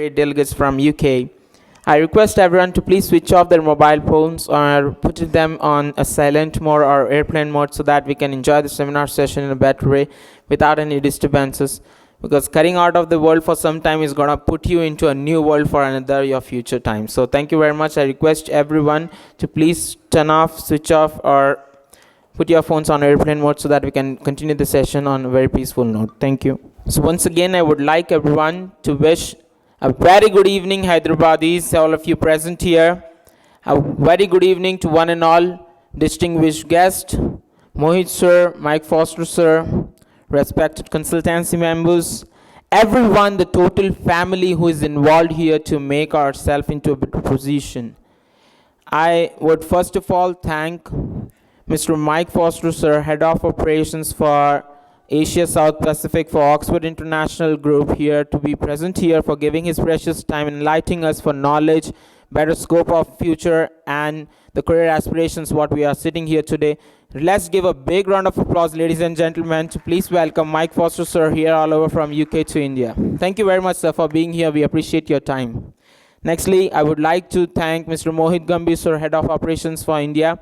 great delegates from UK. I request everyone to please switch off their mobile phones or put them on a silent mode or airplane mode so that we can enjoy the seminar session in a better way without any disturbances. Because cutting out of the world for some time is going to put you into a new world for another your future time. So thank you very much. I request everyone to please turn off, switch off, or put your phones on airplane mode so that we can continue the session on a very peaceful note. Thank you. So once again, I would like everyone to wish a very good evening, Hyderabadis, all of you present here. A very good evening to one and all distinguished guests, Mohit sir, Mike Foster sir, respected consultancy members, everyone, the total family who is involved here to make ourselves into a better position. I would first of all thank Mr. Mike Foster sir, Head of Operations for Asia South Pacific for Oxford International Group here to be present here for giving his precious time and enlightening us for knowledge, better scope of future and the career aspirations what we are sitting here today. Let's give a big round of applause, ladies and gentlemen, to please welcome Mike Foster sir here all over from UK to India. Thank you very much sir for being here. We appreciate your time. Nextly, I would like to thank Mr. Mohit Gambhir sir, Head of Operations for India.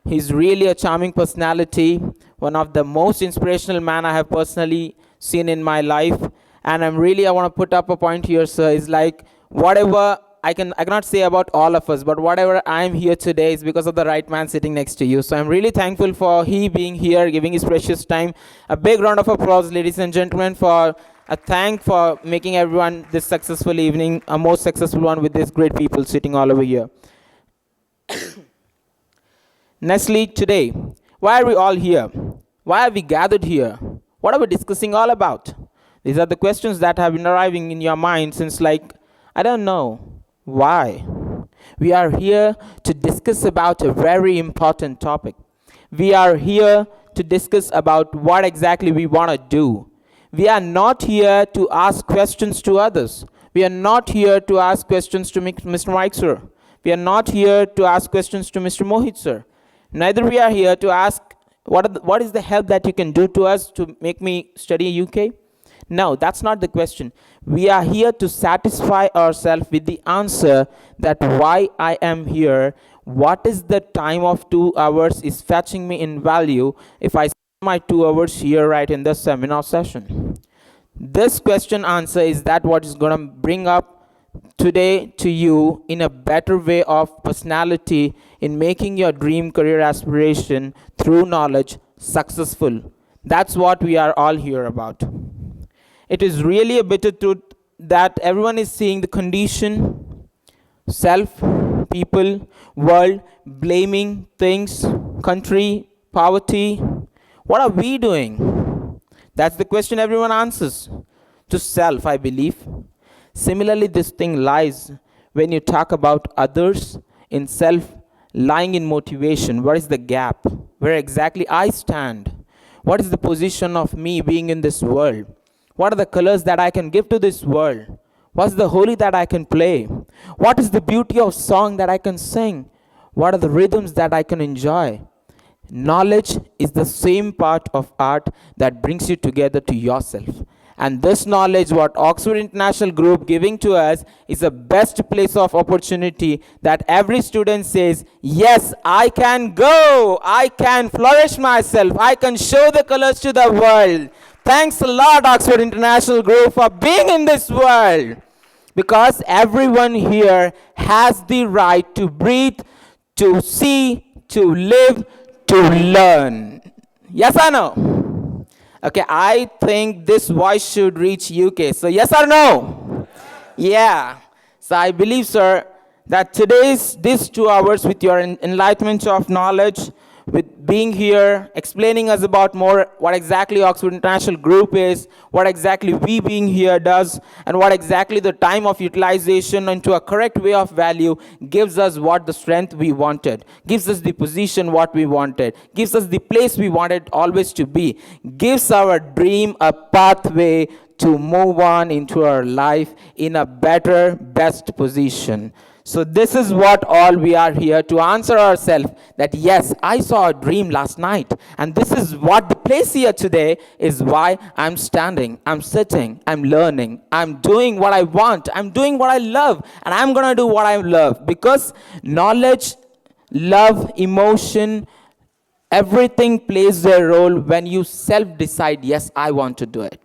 He's really a charming personality, one of the most inspirational man I have personally seen in my life. And I want to put up a point here, sir, is like whatever I cannot say about all of us, but whatever I'm here today is because of the right man sitting next to you. So I'm really thankful for he being here, giving his precious time. A big round of applause, ladies and gentlemen, for a thank for making everyone this successful evening, a most successful one with these great people sitting all over here. Nestly, today, why are we all here? Why are we gathered here? What are we discussing all about? These are the questions that have been arriving in your mind since I don't know why. We are here to discuss about a very important topic. We are here to discuss about what exactly we want to do. We are not here to ask questions to others. We are not here to ask questions to Mr. Mike sir. We are not here to ask questions to Mr. Mohit sir. Neither we are here to ask what is the help that you can do to us to make me study UK? No, that's not the question. We are here to satisfy ourselves with the answer that why I am here, what is the time of 2 hours is fetching me in value if I spend my 2 hours here right in the seminar session. This question answer is that what is going to bring up today to you in a better way of personality in making your dream career aspiration through knowledge successful. That's what we are all here about. It is really a bitter truth that everyone is seeing the condition, self, people, world, blaming things, country, poverty. What are we doing? That's the question everyone answers. To self, I believe. Similarly, this thing lies when you talk about others in self, lying in motivation. What is the gap? Where exactly I stand? What is the position of me being in this world? What are the colors that I can give to this world? What's the holy that I can play? What is the beauty of song that I can sing? What are the rhythms that I can enjoy? Knowledge is the same part of art that brings you together to yourself. And this knowledge, what Oxford International Group giving to us, is the best place of opportunity that every student says, yes, I can go, I can flourish myself, I can show the colors to the world. Thanks a lot, Oxford International Group, for being in this world. Because everyone here has the right to breathe, to see, to live, to learn. Yes or no? Okay, I think this voice should reach UK. So yes or no? Yeah. So I believe, sir, that these 2 hours with your enlightenment of knowledge, with being here, explaining us about more what exactly Oxford International Group is, what exactly we being here does, and what exactly the time of utilization into a correct way of value gives us what the strength we wanted, gives us the position what we wanted, gives us the place we wanted always to be, gives our dream a pathway to move on into our life in a better, best position. So this is what all we are here to answer ourselves, that yes, I saw a dream last night, and this is what the place here today is why I'm standing, I'm sitting, I'm learning, I'm doing what I want, I'm doing what I love, and I'm gonna do what I love. Because knowledge, love, emotion, everything plays their role when you self-decide, yes, I want to do it.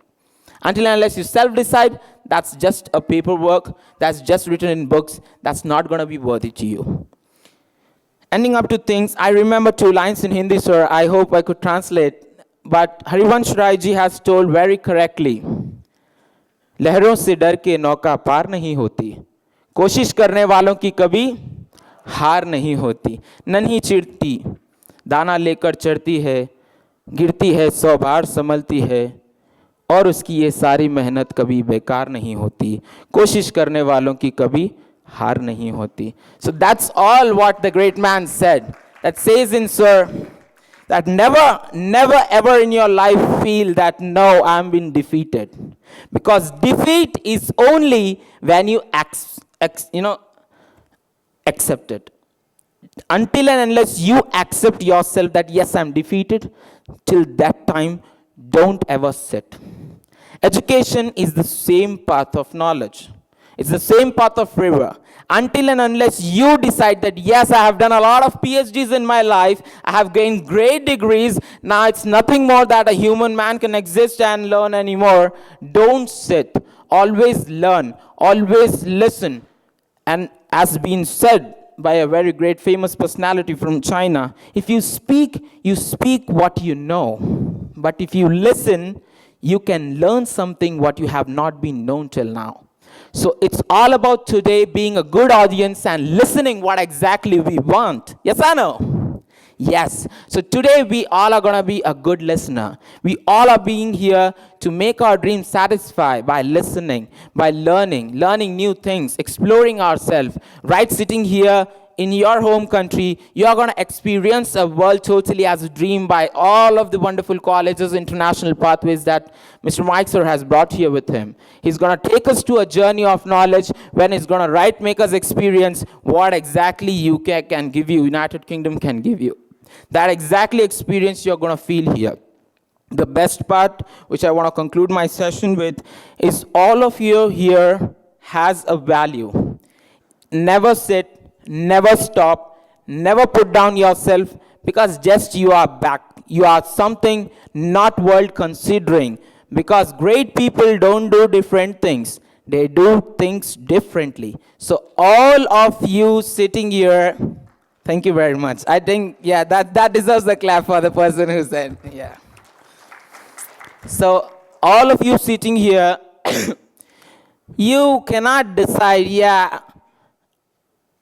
Until and unless you self-decide, that's just a paperwork, that's just written in books, that's not gonna be worthy to you. Ending up to things, I remember 2 lines in Hindi, sir. I hope I could translate. But Harivansh Rai ji has told very correctly, लहरों से डर के नौका पार नहीं होती, कोशिश करने वालों की कभी हार नहीं होती, नन्ही चिड़ती दाना लेकर चढ़ती है, गिरती है 100 बार संभलती है, और उसकी ये सारी मेहनत कभी बेकार नहीं होती, कोशिश करने वालों की कभी हार नहीं होती. So that's all what the great man said. That says in Sir, that never ever in your life feel that no, I'm been defeated. Because defeat is only when you accept it. Until and unless you accept yourself that yes, I'm defeated, till that time, don't ever sit. Education is the same path of knowledge. It's the same path of river. Until and unless you decide that, yes, I have done a lot of PhDs in my life, I have gained great degrees, now it's nothing more that a human man can exist and learn anymore. Don't sit. Always learn. Always listen. And as been said by a very great famous personality from China, if you speak what you know. But if you listen, you can learn something what you have not been known till now. So it's all about today being a good audience and listening what exactly we want. Yes or no? Yes. So today we all are going to be a good listener. We all are being here to make our dreams satisfy by listening, by learning new things, exploring ourselves. Right sitting here in your home country, you are going to experience a world totally as a dream by all of the wonderful colleges, international pathways that Mr. Mike Sir has brought here with him. He's going to take us to a journey of knowledge when he's going to make us experience what exactly UK can give you, United Kingdom can give you. That exactly experience you're going to feel here. The best part, which I want to conclude my session with, is all of you here has a value. Never sit, never stop, never put down yourself, because just you are back. You are something not world considering, because great people don't do different things. They do things differently. So all of you sitting here, thank you very much. I think, yeah, that deserves a clap for the person who said, yeah. So all of you sitting here, you cannot decide, yeah,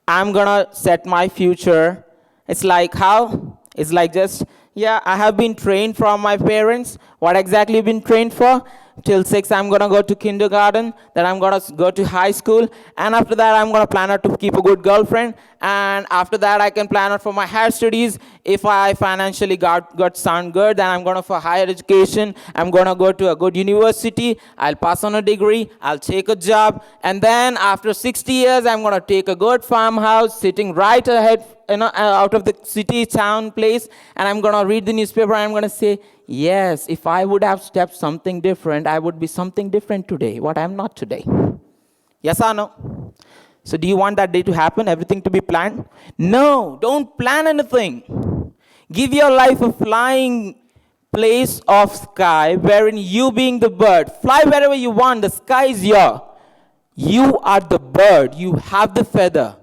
I'm gonna set my future. It's like how? It's like just, yeah, I have been trained from my parents. What exactly been trained for? Till 6, I'm gonna go to kindergarten, then I'm gonna go to high school, and after that, I'm gonna plan out to keep a good girlfriend, and after that, I can plan out for my higher studies. If I financially got sound good, then I'm gonna for higher education, I'm gonna go to a good university, I'll pass on a degree, I'll take a job, and then after 60 years, I'm gonna take a good farmhouse sitting right ahead, out of the city, town, place, and I'm gonna read the newspaper, and I'm gonna say, yes, if I would have stepped something different, I would be something different today, what I'm not today. Yes or no? So do you want that day to happen, everything to be planned? No, don't plan anything. Give your life a flying place of sky, wherein you being the bird, fly wherever you want, the sky is yours. You are the bird, you have the feather.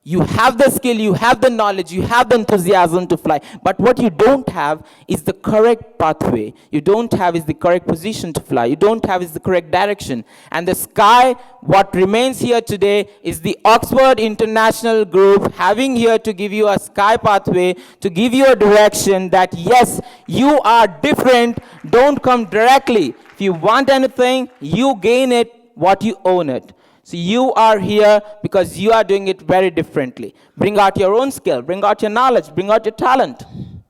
You have the skill, you have the knowledge, you have the enthusiasm to fly. But what you don't have is the correct pathway. You don't have is the correct position to fly. You don't have is the correct direction. And the sky, what remains here today is the Oxford International Group having here to give you a sky pathway, to give you a direction that yes, you are different. Don't come directly. If you want anything, you gain it, what you own it. So you are here because you are doing it very differently. Bring out your own skill, bring out your knowledge, bring out your talent.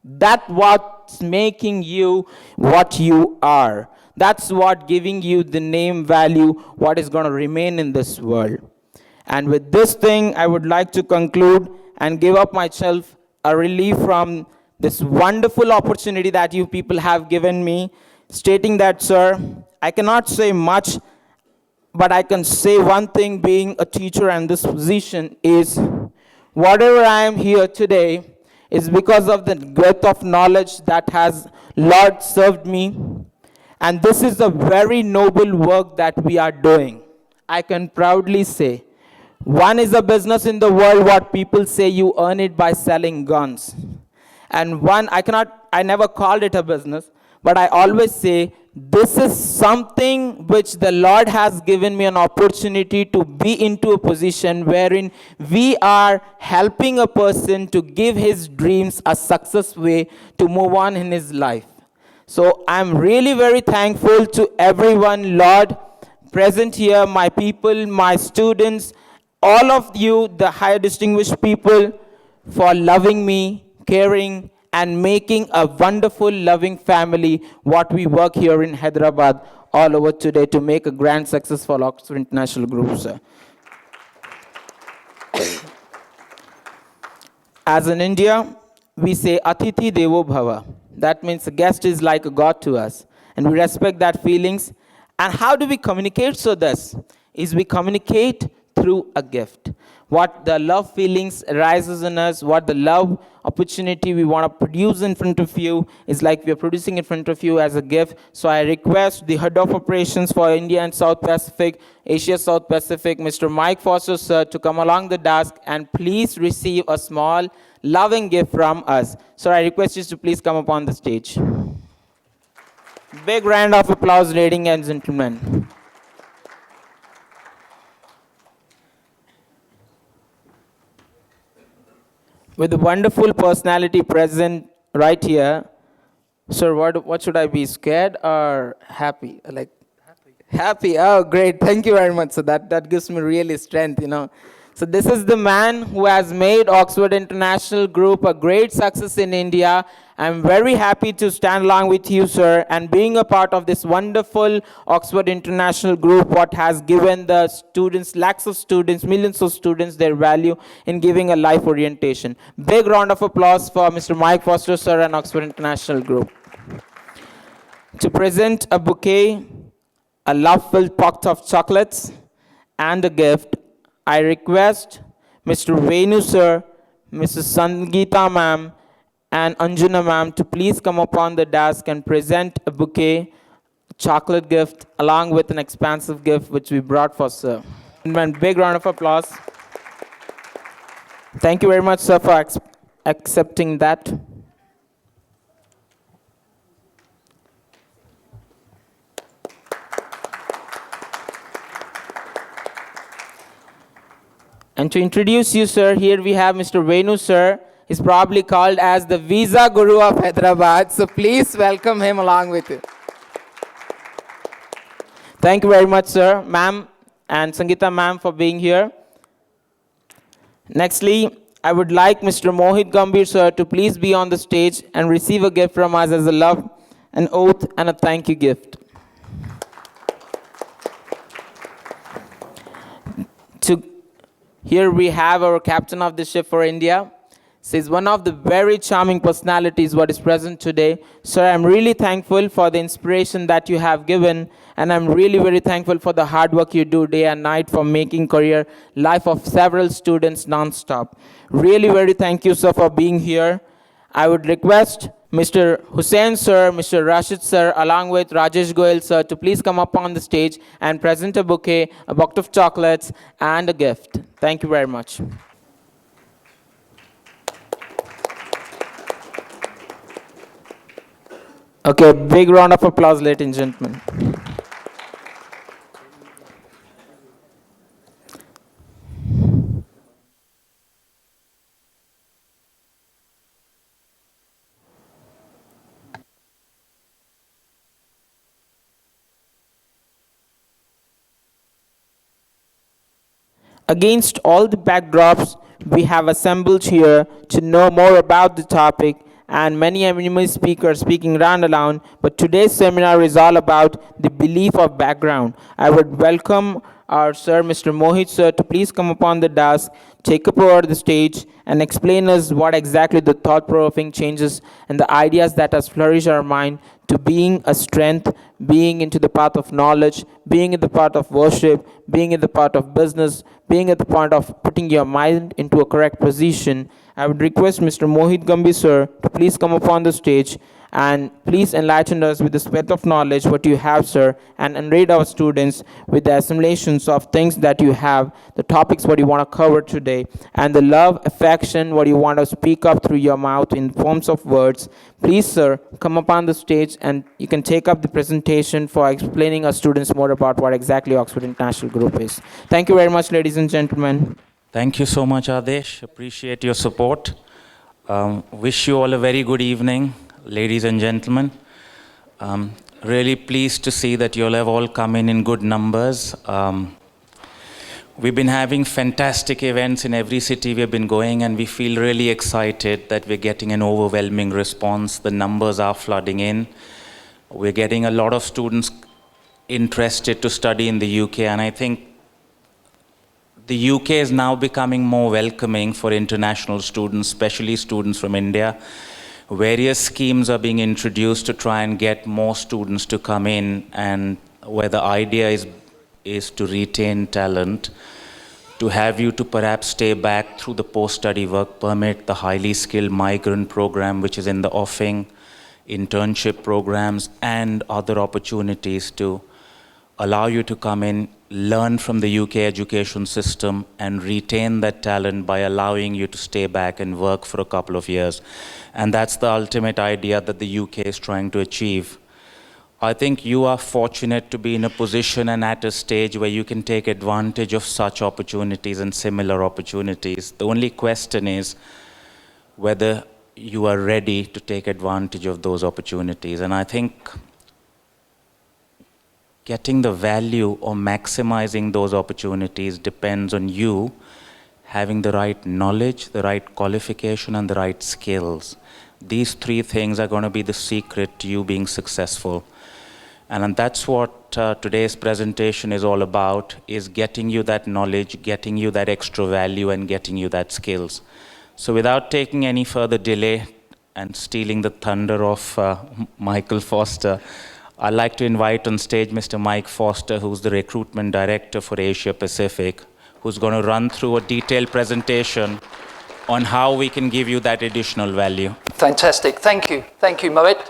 That's what's making you what you are. That's what giving you the name value, what is going to remain in this world. And with this thing, I would like to conclude and give up myself a relief from this wonderful opportunity that you people have given me, stating that, sir, I cannot say much, but I can say one thing, being a teacher and this position is whatever I am here today is because of the breadth of knowledge that has Lord served me. And this is a very noble work that we are doing. I can proudly say, one is a business in the world, what people say you earn it by selling guns. And one, I never called it a business, but I always say, this is something which the Lord has given me an opportunity to be into a position wherein we are helping a person to give his dreams a success way to move on in his life. So I'm really very thankful to everyone, Lord, present here, my people, my students, all of you, the higher distinguished people, for loving me, caring, and making a wonderful, loving family, what we work here in Hyderabad all over today to make a grand success for Oxford International Group, sir. As in India, we say, Atithi Devo Bhava. That means a guest is like a god to us. And we respect that feelings. And how do we communicate so this? Is we communicate through a gift. What the love feelings arises in us, what the love opportunity we want to produce in front of you is like we are producing in front of you as a gift. So I request the head of operations for India and South Pacific, Asia South Pacific, Mr. Mike Foster, sir, to come along the desk and please receive a small loving gift from us. So I request you to please come up on the stage. Big round of applause, ladies and gentlemen. With the wonderful personality present right here, sir, what should I be, scared or happy? Like happy. Oh, great. Thank you very much. So that gives me really strength, So this is the man who has made Oxford International Group a great success in India. I'm very happy to stand along with you, sir, and being a part of this wonderful Oxford International Group, what has given the students, lakhs of students, millions of students, their value in giving a life orientation. Big round of applause for Mr. Mike Foster, sir, and Oxford International Group. To present a bouquet, a love-filled box of chocolates, and a gift, I request Mr. Venu, sir, Mrs. Sangeeta, ma'am, and Anjuna, ma'am, to please come upon the desk and present a bouquet, chocolate gift, along with an expansive gift which we brought for sir. And big round of applause. Thank you very much, sir, for accepting that. And to introduce you, sir, here we have Mr. Venu, sir. He's probably called as the Visa Guru of Hyderabad. So please welcome him along with you. Thank you very much, sir, ma'am, and Sangeeta, ma'am, for being here. Nextly, I would like Mr. Mohit Gambhir, sir, to please be on the stage and receive a gift from us as a love, an oath, and a thank you gift. Here we have our captain of the ship for India. He's one of the very charming personalities what is present today. Sir, I'm really thankful for the inspiration that you have given, and I'm really very thankful for the hard work you do day and night for making career life of several students non-stop. Really very thank you, sir, for being here. I would request Mr. Hussain, sir, Mr. Rashid, sir, along with Rajesh Goyal, sir, to please come up on the stage and present a bouquet, a box of chocolates, and a gift. Thank you very much. Okay, big round of applause, ladies and gentlemen. Against all the backdrops, we have assembled here to know more about the topic, and many eminent speakers speaking round around, but today's seminar is all about the belief of background. I would welcome our sir, Mr. Mohit sir, to please come upon the dais, take up over the stage, and explain us what exactly the thought-provoking changes and the ideas that has flourished our mind to being a strength, being into the path of knowledge, being in the path of worship, being in the path of business, being at the point of putting your mind into a correct position. I would request Mr. Mohit Gambi sir to please come upon the stage and please enlighten us with the wealth of knowledge what you have, sir, and enrich our students with the assimilations of things that you have, the topics what you want to cover today, and the love, affection, what you want to speak up through your mouth in forms of words. Please, sir, come upon the stage and you can take up the presentation for explaining our students more about what exactly Oxford International Group is. Thank you very much, ladies and gentlemen. Thank you so much, Adesh. Appreciate your support. Wish you all a very good evening, ladies and gentlemen. Really pleased to see that you all have all come in good numbers. We've been having fantastic events in every city we've been going, and we feel really excited that we're getting an overwhelming response. The numbers are flooding in. We're getting a lot of students interested to study in the UK, and I think the UK is now becoming more welcoming for international students, especially students from India. Various schemes are being introduced to try and get more students to come in, and where the idea is to retain talent, to have you to perhaps stay back through the post-study work permit, the highly skilled migrant program which is in the offing, internship programs, and other opportunities to allow you to come in, learn from the UK education system, and retain that talent by allowing you to stay back and work for a couple of years. And that's the ultimate idea that the UK is trying to achieve. I think you are fortunate to be in a position and at a stage where you can take advantage of such opportunities and similar opportunities. The only question is whether you are ready to take advantage of those opportunities. And I think getting the value or maximizing those opportunities depends on you having the right knowledge, the right qualification, and the right skills. These three things are going to be the secret to you being successful. And that's what today's presentation is all about, is getting you that knowledge, getting you that extra value, and getting you that skills. So without taking any further delay and stealing the thunder of Michael Foster, I'd like to invite on stage Mr. Mike Foster, who's the Recruitment Director for Asia Pacific, who's going to run through a detailed presentation on how we can give you that additional value. Fantastic. Thank you. Thank you, Mohit.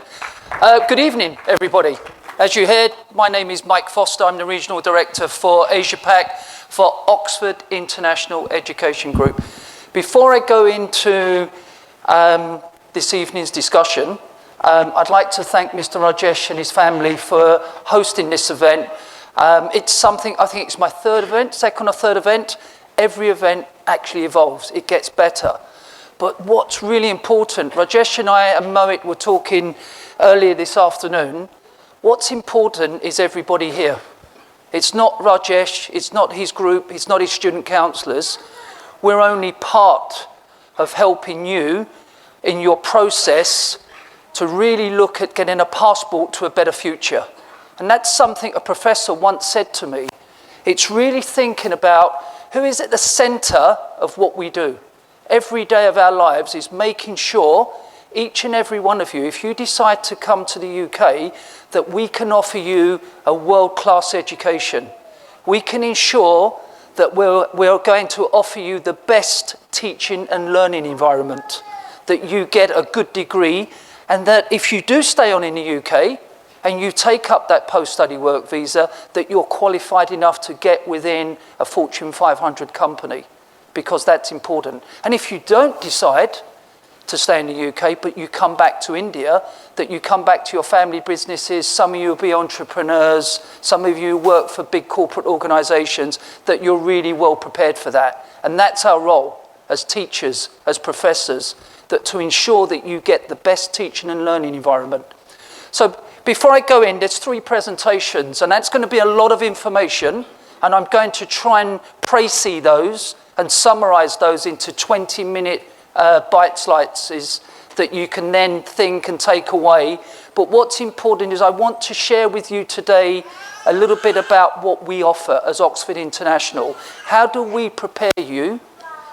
Good evening, everybody. As you heard, my name is Mike Foster. I'm the Regional Director for Asia Pac for Oxford International Education Group. Before I go into this evening's discussion, I'd like to thank Mr. Rajesh and his family for hosting this event. It's something, I think it's my second or third event. Every event actually evolves, it gets better. But what's really important, Rajesh and I and Mohit were talking earlier this afternoon, what's important is everybody here. It's not Rajesh, it's not his group, it's not his student counsellors. We're only part of helping you in your process to really look at getting a passport to a better future. And that's something a professor once said to me. It's really thinking about who is at the centre of what we do. Every day of our lives is making sure each and every one of you, if you decide to come to the UK, that we can offer you a world-class education. We can ensure that we're going to offer you the best teaching and learning environment, that you get a good degree, and that if you do stay on in the UK and you take up that post-study work visa, that you're qualified enough to get within a Fortune 500 company, because that's important. And if you don't decide to stay in the UK, but you come back to India, that you come back to your family businesses, some of you will be entrepreneurs, some of you work for big corporate organisations, that you're really well prepared for that. And that's our role as teachers, as professors, that to ensure that you get the best teaching and learning environment. So before I go in, there's 3 presentations, and that's going to be a lot of information, and I'm going to try and précis those and summarise those into 20-minute bite slices that you can then think and take away. But what's important is I want to share with you today a little bit about what we offer as Oxford International. How do we prepare you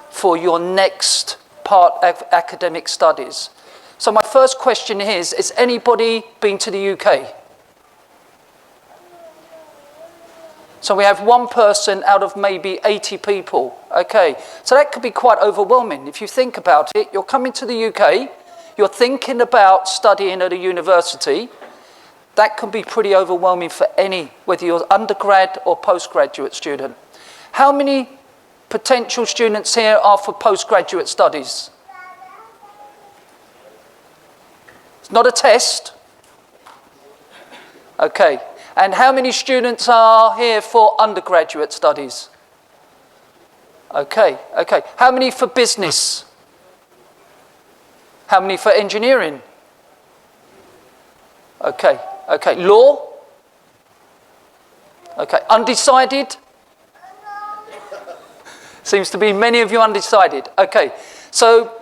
for your next part of academic studies? So my first question is, has anybody been to the UK? So we have one person out of maybe 80 people. Okay, so that could be quite overwhelming. If you think about it, you're coming to the UK, you're thinking about studying at a university. That can be pretty overwhelming for any, whether you're undergrad or postgraduate student. How many potential students here are for postgraduate studies? It's not a test. Okay. And how many students are here for undergraduate studies? Okay, okay. How many for business? How many for engineering? Okay, okay. Law? Okay. Undecided? Seems to be many of you undecided. Okay, so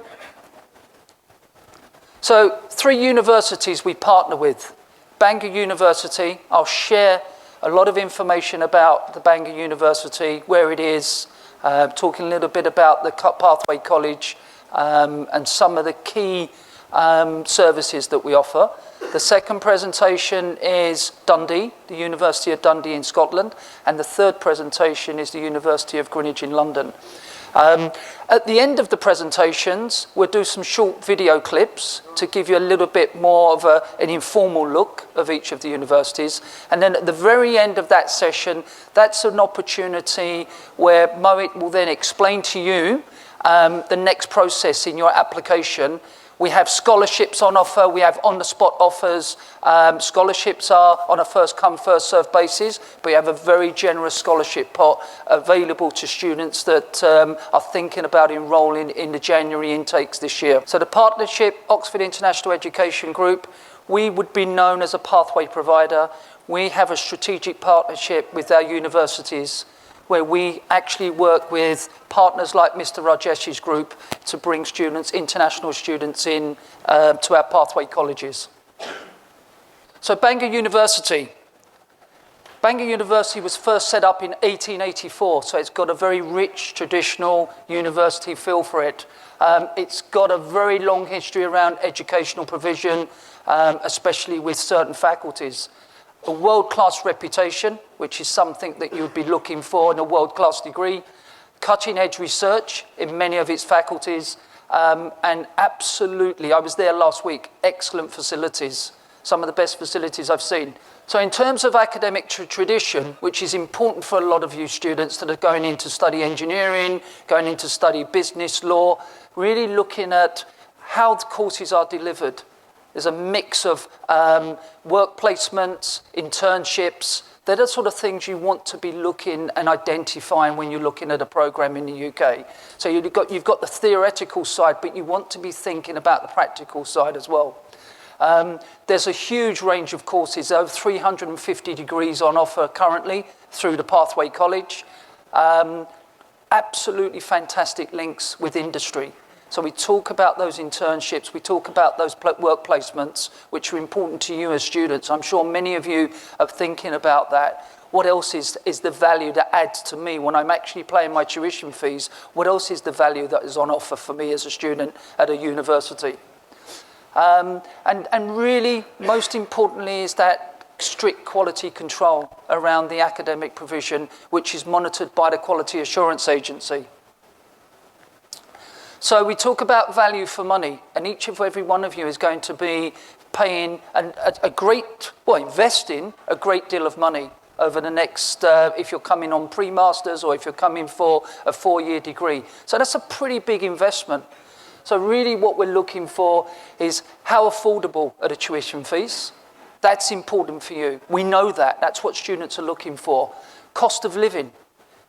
3 universities we partner with. Bangor University, I'll share a lot of information about the Bangor University, where it is, talking a little bit about the Pathway College and some of the key services that we offer. The second presentation is Dundee, the University of Dundee in Scotland, and the third presentation is the University of Greenwich in London. At the end of the presentations, we'll do some short video clips to give you a little bit more of an informal look of each of the universities. And then at the very end of that session, that's an opportunity where Moet will then explain to you the next process in your application. We have scholarships on offer, we have on-the-spot offers. Scholarships are on a first-come, first-served basis, but we have a very generous scholarship pot available to students that are thinking about enrolling in the January intakes this year. So the partnership, Oxford International Education Group, we would be known as a pathway provider. We have a strategic partnership with our universities, where we actually work with partners like Mr. Rajesh's group to bring students, international students in to our pathway colleges. So Bangor University. Bangor University was first set up in 1884, so it's got a very rich traditional university feel for it. It's got a very long history around educational provision, especially with certain faculties. A world-class reputation, which is something that you would be looking for in a world-class degree, cutting-edge research in many of its faculties, and absolutely, I was there last week, excellent facilities, some of the best facilities I've seen. So in terms of academic tradition, which is important for a lot of you students that are going in to study engineering, going in to study business law, really looking at how the courses are delivered. There's a mix of work placements, internships. They're the sort of things you want to be looking and identifying when you're looking at a program in the UK. So you've got the theoretical side, but you want to be thinking about the practical side as well. There's a huge range of courses, over 350 degrees on offer currently through the Pathway College. Absolutely fantastic links with industry. So we talk about those internships, we talk about those work placements, which are important to you as students. I'm sure many of you are thinking about that. What else is the value that adds to me when I'm actually paying my tuition fees? What else is the value that is on offer for me as a student at a university? And really, most importantly, is that strict quality control around the academic provision, which is monitored by the Quality Assurance Agency. So we talk about value for money, and each of every one of you is going to be paying investing a great deal of money over the next, if you're coming on pre-masters or if you're coming for a 4-year degree. So that's a pretty big investment. So really what we're looking for is how affordable are the tuition fees? That's important for you. We know that. That's what students are looking for. Cost of living.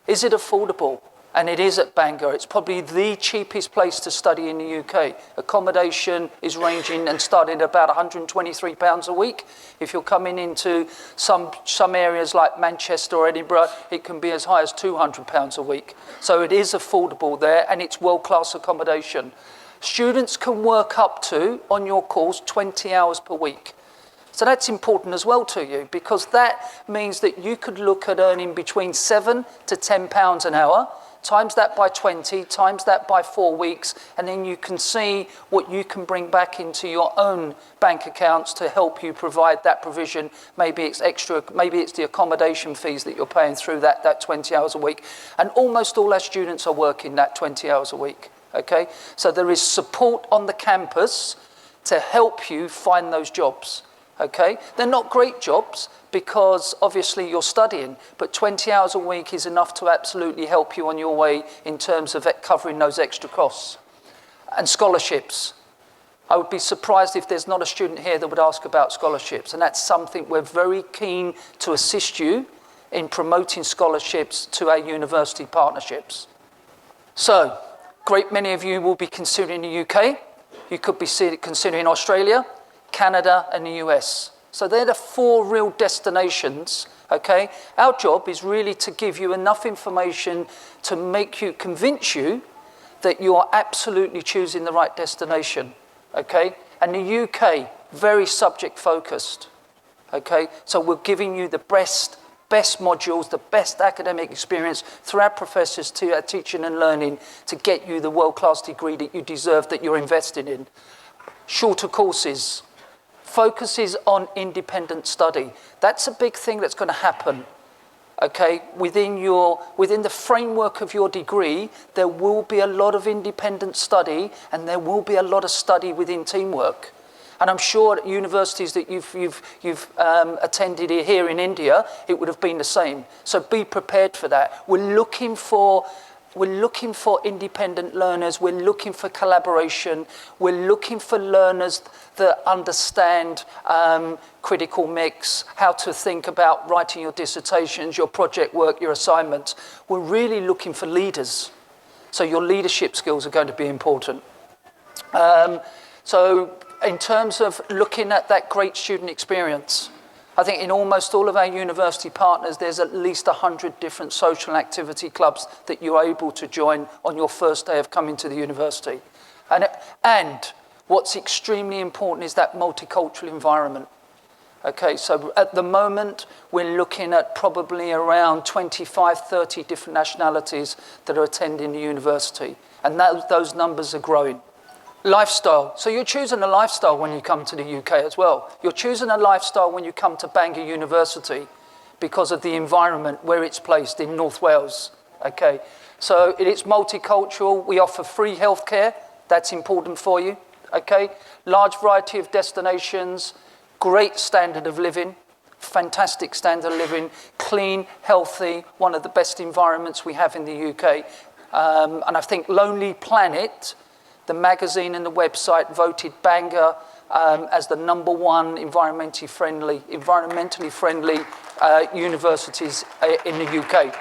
Is it affordable? And it is at Bangor. It's probably the cheapest place to study in the UK. Accommodation is ranging and starting at about £123 a week. If you're coming into some areas like Manchester or Edinburgh, it can be as high as £200 a week. So it is affordable there, and it's world-class accommodation. Students can work up to, on your course, 20 hours per week. So that's important as well to you, because that means that you could look at earning between £7 to £10 an hour, times that by 20, times that by 4 weeks, and then you can see what you can bring back into your own bank accounts to help you provide that provision. Maybe it's extra, maybe it's the accommodation fees that you're paying through that 20 hours a week. And almost all our students are working that 20 hours a week, okay? So there is support on the campus to help you find those jobs. Okay, they're not great jobs because obviously you're studying, but 20 hours a week is enough to absolutely help you on your way in terms of covering those extra costs. And scholarships. I would be surprised if there's not a student here that would ask about scholarships, and that's something we're very keen to assist you in promoting scholarships to our university partnerships. So, great many of you will be considering the UK. You could be considering Australia, Canada and the US. So they're the 4 real destinations, okay? Our job is really to give you enough information to make you, convince you that you are absolutely choosing the right destination, okay? And the UK, very subject focused, okay? So we're giving you the best modules, the best academic experience through our professors to our teaching and learning to get you the world-class degree that you deserve, that you're investing in. Shorter courses. Focuses on independent study. That's a big thing that's going to happen. Okay, within the framework of your degree, there will be a lot of independent study, and there will be a lot of study within teamwork. And I'm sure at universities that you've attended here in India, it would have been the same. So be prepared for that. We're looking for independent learners, we're looking for collaboration, we're looking for learners that understand critical mix, how to think about writing your dissertations, your project work, your assignments. We're really looking for leaders. So your leadership skills are going to be important. So in terms of looking at that great student experience, I think in almost all of our university partners, there's at least 100 different social activity clubs that you're able to join on your first day of coming to the university. And what's extremely important is that multicultural environment. Okay, so at the moment, we're looking at probably around 25, 30 different nationalities that are attending the university. And those numbers are growing. Lifestyle. So you're choosing a lifestyle when you come to the UK as well. You're choosing a lifestyle when you come to Bangor University because of the environment where it's placed in North Wales. Okay, so it's multicultural. We offer free healthcare. That's important for you. Okay, large variety of destinations, great standard of living, fantastic standard of living, clean, healthy, one of the best environments we have in the UK. And I think Lonely Planet, the magazine and the website, voted Bangor as the #1 environmentally friendly universities in the UK.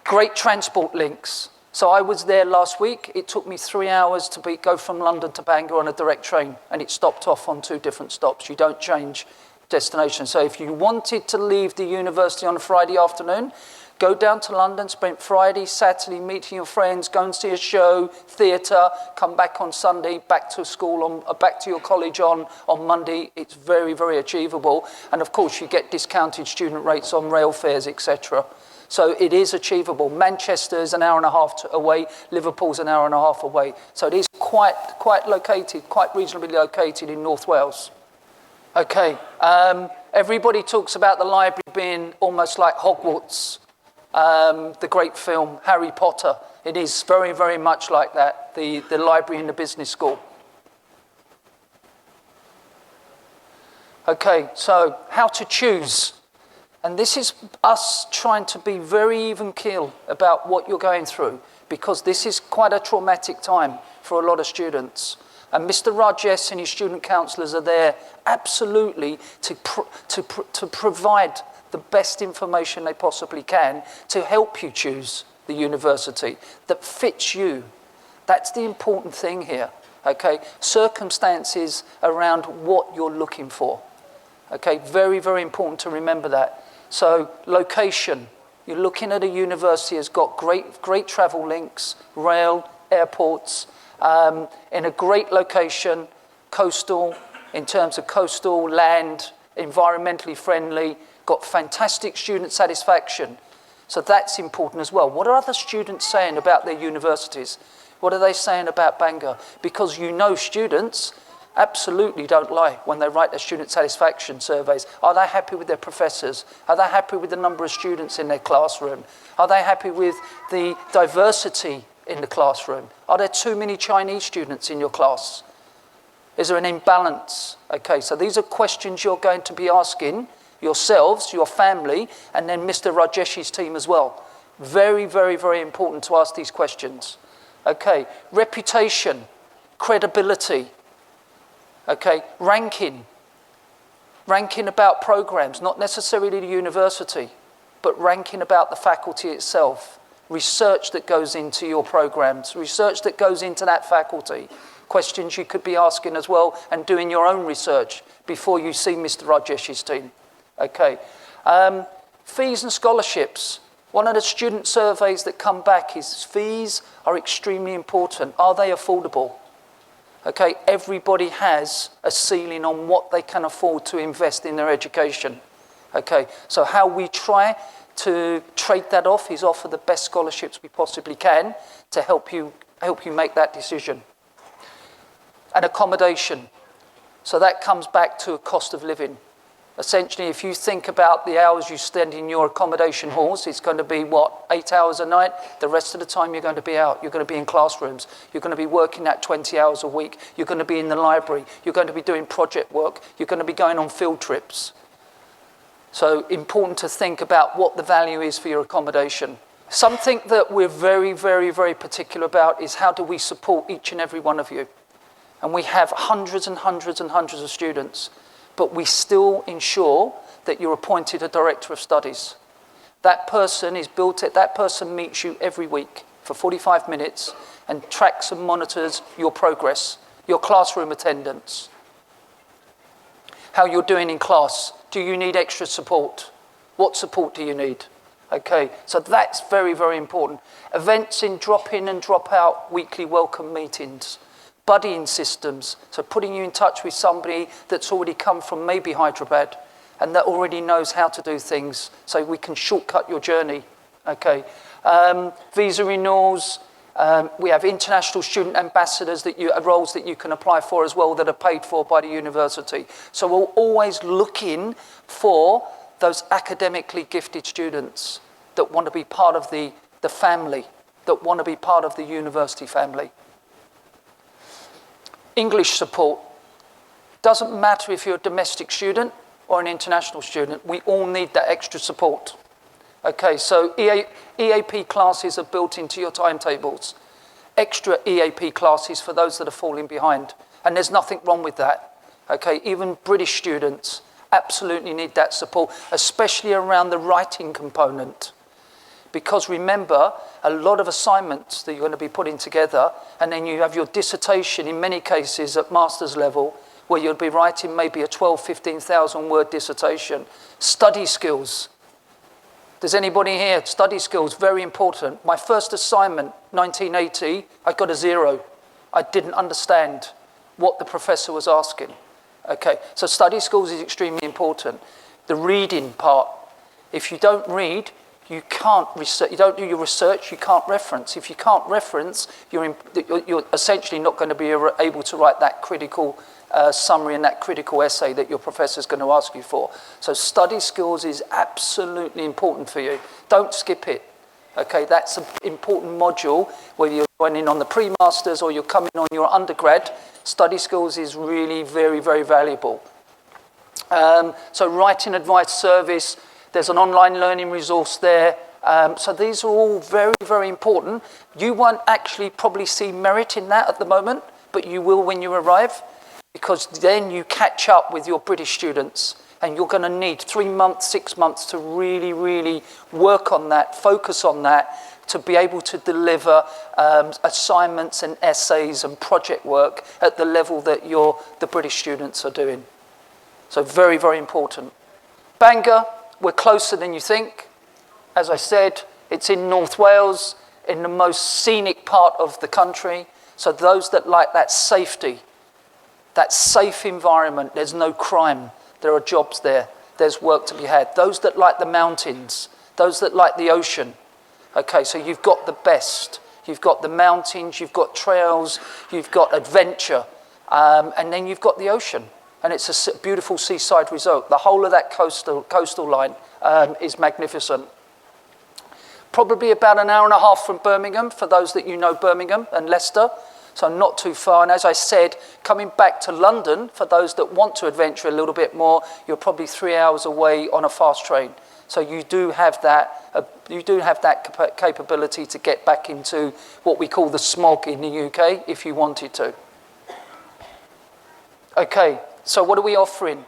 Great transport links. So I was there last week. It took me 3 hours to go from London to Bangor on a direct train, and it stopped off on 2 different stops. You don't change destination. So if you wanted to leave the university on a Friday afternoon, go down to London, spend Friday, Saturday meeting your friends, go and see a show, theatre, come back on Sunday, back to school, back to your college on Monday. It's very, very achievable. And of course, you get discounted student rates on rail fares, etc. So it is achievable. Manchester's an hour and a half away, Liverpool's an hour and a half away. So it is quite located, quite reasonably located in North Wales. Okay, everybody talks about the library being almost like Hogwarts. The great film, Harry Potter. It is very, very much like that, the library in the business school. Okay, so how to choose. And this is us trying to be very even keel about what you're going through, because this is quite a traumatic time for a lot of students. And Mr. Rajesh and his student counsellors are there absolutely to provide the best information they possibly can to help you choose the university that fits you. That's the important thing here, okay? Circumstances around what you're looking for, okay? Very, very important to remember that. So location, you're looking at a university that's got great travel links, rail, airports, in a great location, coastal, in terms of coastal, land, environmentally friendly, got fantastic student satisfaction. So that's important as well. What are other students saying about their universities? What are they saying about Bangor? Because you know students absolutely don't lie when they write their student satisfaction surveys. Are they happy with their professors? Are they happy with the number of students in their classroom? Are they happy with the diversity in the classroom? Are there too many Chinese students in your class? Is there an imbalance? Okay, so these are questions you're going to be asking yourselves, your family, and then Mr. Rajeshi's team as well. Very, very, very important to ask these questions. Okay, reputation, credibility. Okay, ranking about programs, not necessarily the university, but ranking about the faculty itself. Research that goes into your programs, research that goes into that faculty. Questions you could be asking as well and doing your own research before you see Mr. Rajeshi's team. Okay, fees and scholarships. One of the student surveys that come back is fees are extremely important. Are they affordable? Okay, everybody has a ceiling on what they can afford to invest in their education. Okay, so how we try to trade that off is offer the best scholarships we possibly can to help you make that decision. And accommodation. So that comes back to a cost of living. Essentially, if you think about the hours you spend in your accommodation halls, it's going to be, 8 hours a night? The rest of the time you're going to be out. You're going to be in classrooms. You're going to be working at 20 hours a week. You're going to be in the library. You're going to be doing project work. You're going to be going on field trips. So important to think about what the value is for your accommodation. Something that we're very, very, very particular about is how do we support each and every one of you. And we have hundreds and hundreds and hundreds of students, but we still ensure that you're appointed a director of studies. That person meets you every week for 45 minutes and tracks and monitors your progress, your classroom attendance, how you're doing in class. Do you need extra support? What support do you need? Okay, so that's very, very important. Events in drop-in and drop-out weekly welcome meetings. Buddying systems, so putting you in touch with somebody that's already come from maybe Hyderabad and that already knows how to do things, so we can shortcut your journey. Okay, visa renewals. We have international student ambassadors roles that you can apply for as well that are paid for by the university. So we're always looking for those academically gifted students that want to be part of the family, that want to be part of the university family. English support. Doesn't matter if you're a domestic student or an international student, we all need that extra support. Okay, so EAP classes are built into your timetables. Extra EAP classes for those that are falling behind. And there's nothing wrong with that. Okay, even British students absolutely need that support, especially around the writing component. Because remember, a lot of assignments that you're going to be putting together, and then you have your dissertation in many cases at master's level, where you'll be writing maybe a 15,000 word dissertation. Study skills. Does anybody here? Study skills, very important. My first assignment, 1980, I got a 0. I didn't understand what the professor was asking. Okay, so study skills is extremely important. The reading part. If you don't read, you can't research. You don't do your research, you can't reference. If you can't reference, you're essentially not going to be able to write that critical summary and that critical essay that your professor's going to ask you for. So study skills is absolutely important for you. Don't skip it. Okay, that's an important module, whether you're going in on the pre-masters or you're coming on your undergrad. Study skills is really very, very valuable. So writing advice service, there's an online learning resource there. So these are all very, very important. You won't actually probably see merit in that at the moment, but you will when you arrive, because then you catch up with your British students and you're going to need 3 months, 6 months to really, really work on that, focus on that, to be able to deliver assignments and essays and project work at the level that the British students are doing. So very, very important. Bangor, we're closer than you think. As I said, it's in North Wales, in the most scenic part of the country. So those that like that safety, that safe environment, there's no crime, there are jobs there, there's work to be had. Those that like the mountains, those that like the ocean. Okay, so you've got the best. You've got the mountains, you've got trails, you've got adventure, and then you've got the ocean. And it's a beautiful seaside resort. The whole of that coastal line is magnificent. Probably about an hour and a half from Birmingham, for those that you know Birmingham and Leicester. So not too far. And as I said, coming back to London, for those that want to adventure a little bit more, you're probably 3 hours away on a fast train. So you do have that. Capability to get back into what we call the smog in the UK, if you wanted to. Okay, so what are we offering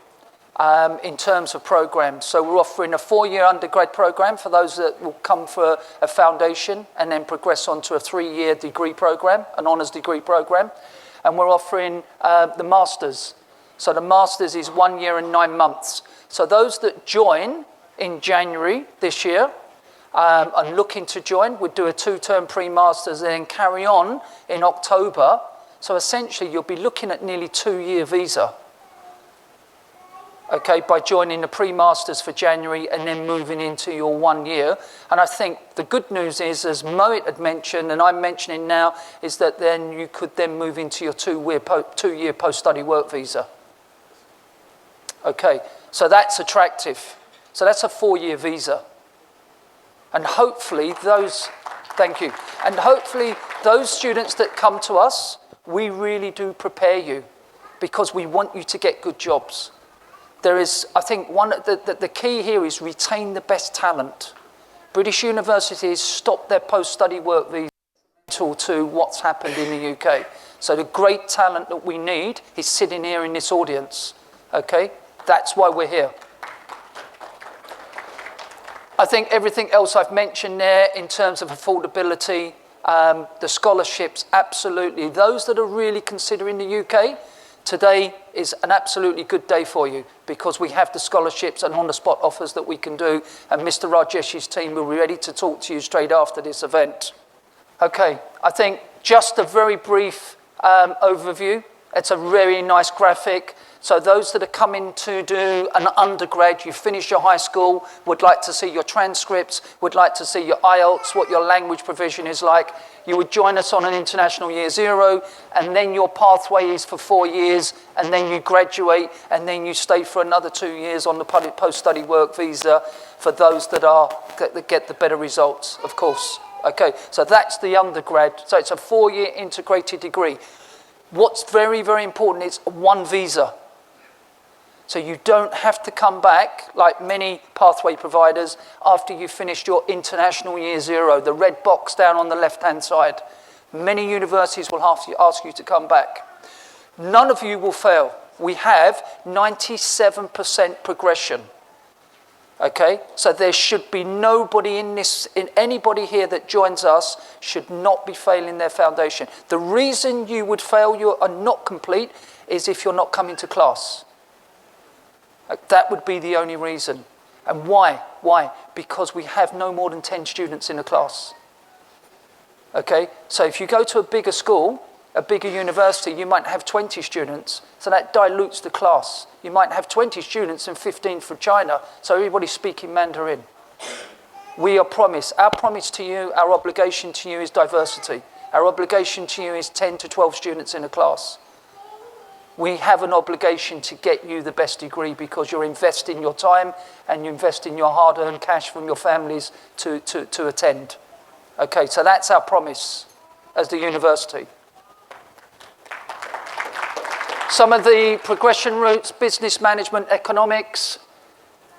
in terms of programs? So we're offering a 4-year undergrad program for those that will come for a foundation and then progress on to a 3-year degree program, an honours degree program. And we're offering the masters. So the masters is 1 year and 9 months. So those that join in January this year and looking to join would do a 2-term pre-masters and then carry on in October. So essentially you'll be looking at nearly 2-year visa. Okay, by joining the pre-masters for January and then moving into your 1 year. And I think the good news is, as Mohit had mentioned, and I'm mentioning now, is that then you could then move into your 2-year post-study work visa. Okay, so that's attractive. So that's a 4-year visa. And hopefully those, thank you, and hopefully those students that come to us, we really do prepare you because we want you to get good jobs. There is, I think, the key here is retain the best talent. British universities stop their post-study work visa to what's happened in the UK. So the great talent that we need is sitting here in this audience. Okay, that's why we're here. I think everything else I've mentioned there in terms of affordability, the scholarships, absolutely. Those that are really considering the UK, today is an absolutely good day for you because we have the scholarships and on-the-spot offers that we can do, and Mr. Rajesh's team will be ready to talk to you straight after this event. Okay, I think just a very brief overview. It's a very nice graphic. So those that are coming to do an undergrad, you finish your high school, would like to see your transcripts, would like to see your IELTS, what your language provision is like, you would join us on an international year 0, and then your pathway is for 4 years, and then you graduate, and then you stay for another 2 years on the post-study work visa for those that get the better results, of course. Okay, so that's the undergrad. So it's a 4-year integrated degree. What's very, very important is one visa. So you don't have to come back, like many pathway providers, after you've finished your international year 0, the red box down on the left-hand side. Many universities will ask you to come back. None of you will fail. We have 97% progression. Okay, so there should be nobody anybody here that joins us should not be failing their foundation. The reason you would fail, you are not complete, is if you're not coming to class. That would be the only reason. And why? Why? Because we have no more than 10 students in a class. Okay, so if you go to a bigger school, a bigger university, you might have 20 students, so that dilutes the class. You might have 20 students and 15 from China, so everybody's speaking Mandarin. Our promise to you, our obligation to you is diversity. Our obligation to you is 10 to 12 students in a class. We have an obligation to get you the best degree because you're investing your time and you're investing your hard-earned cash from your families to attend. Okay, so that's our promise as the university. Some of the progression routes: business management, economics.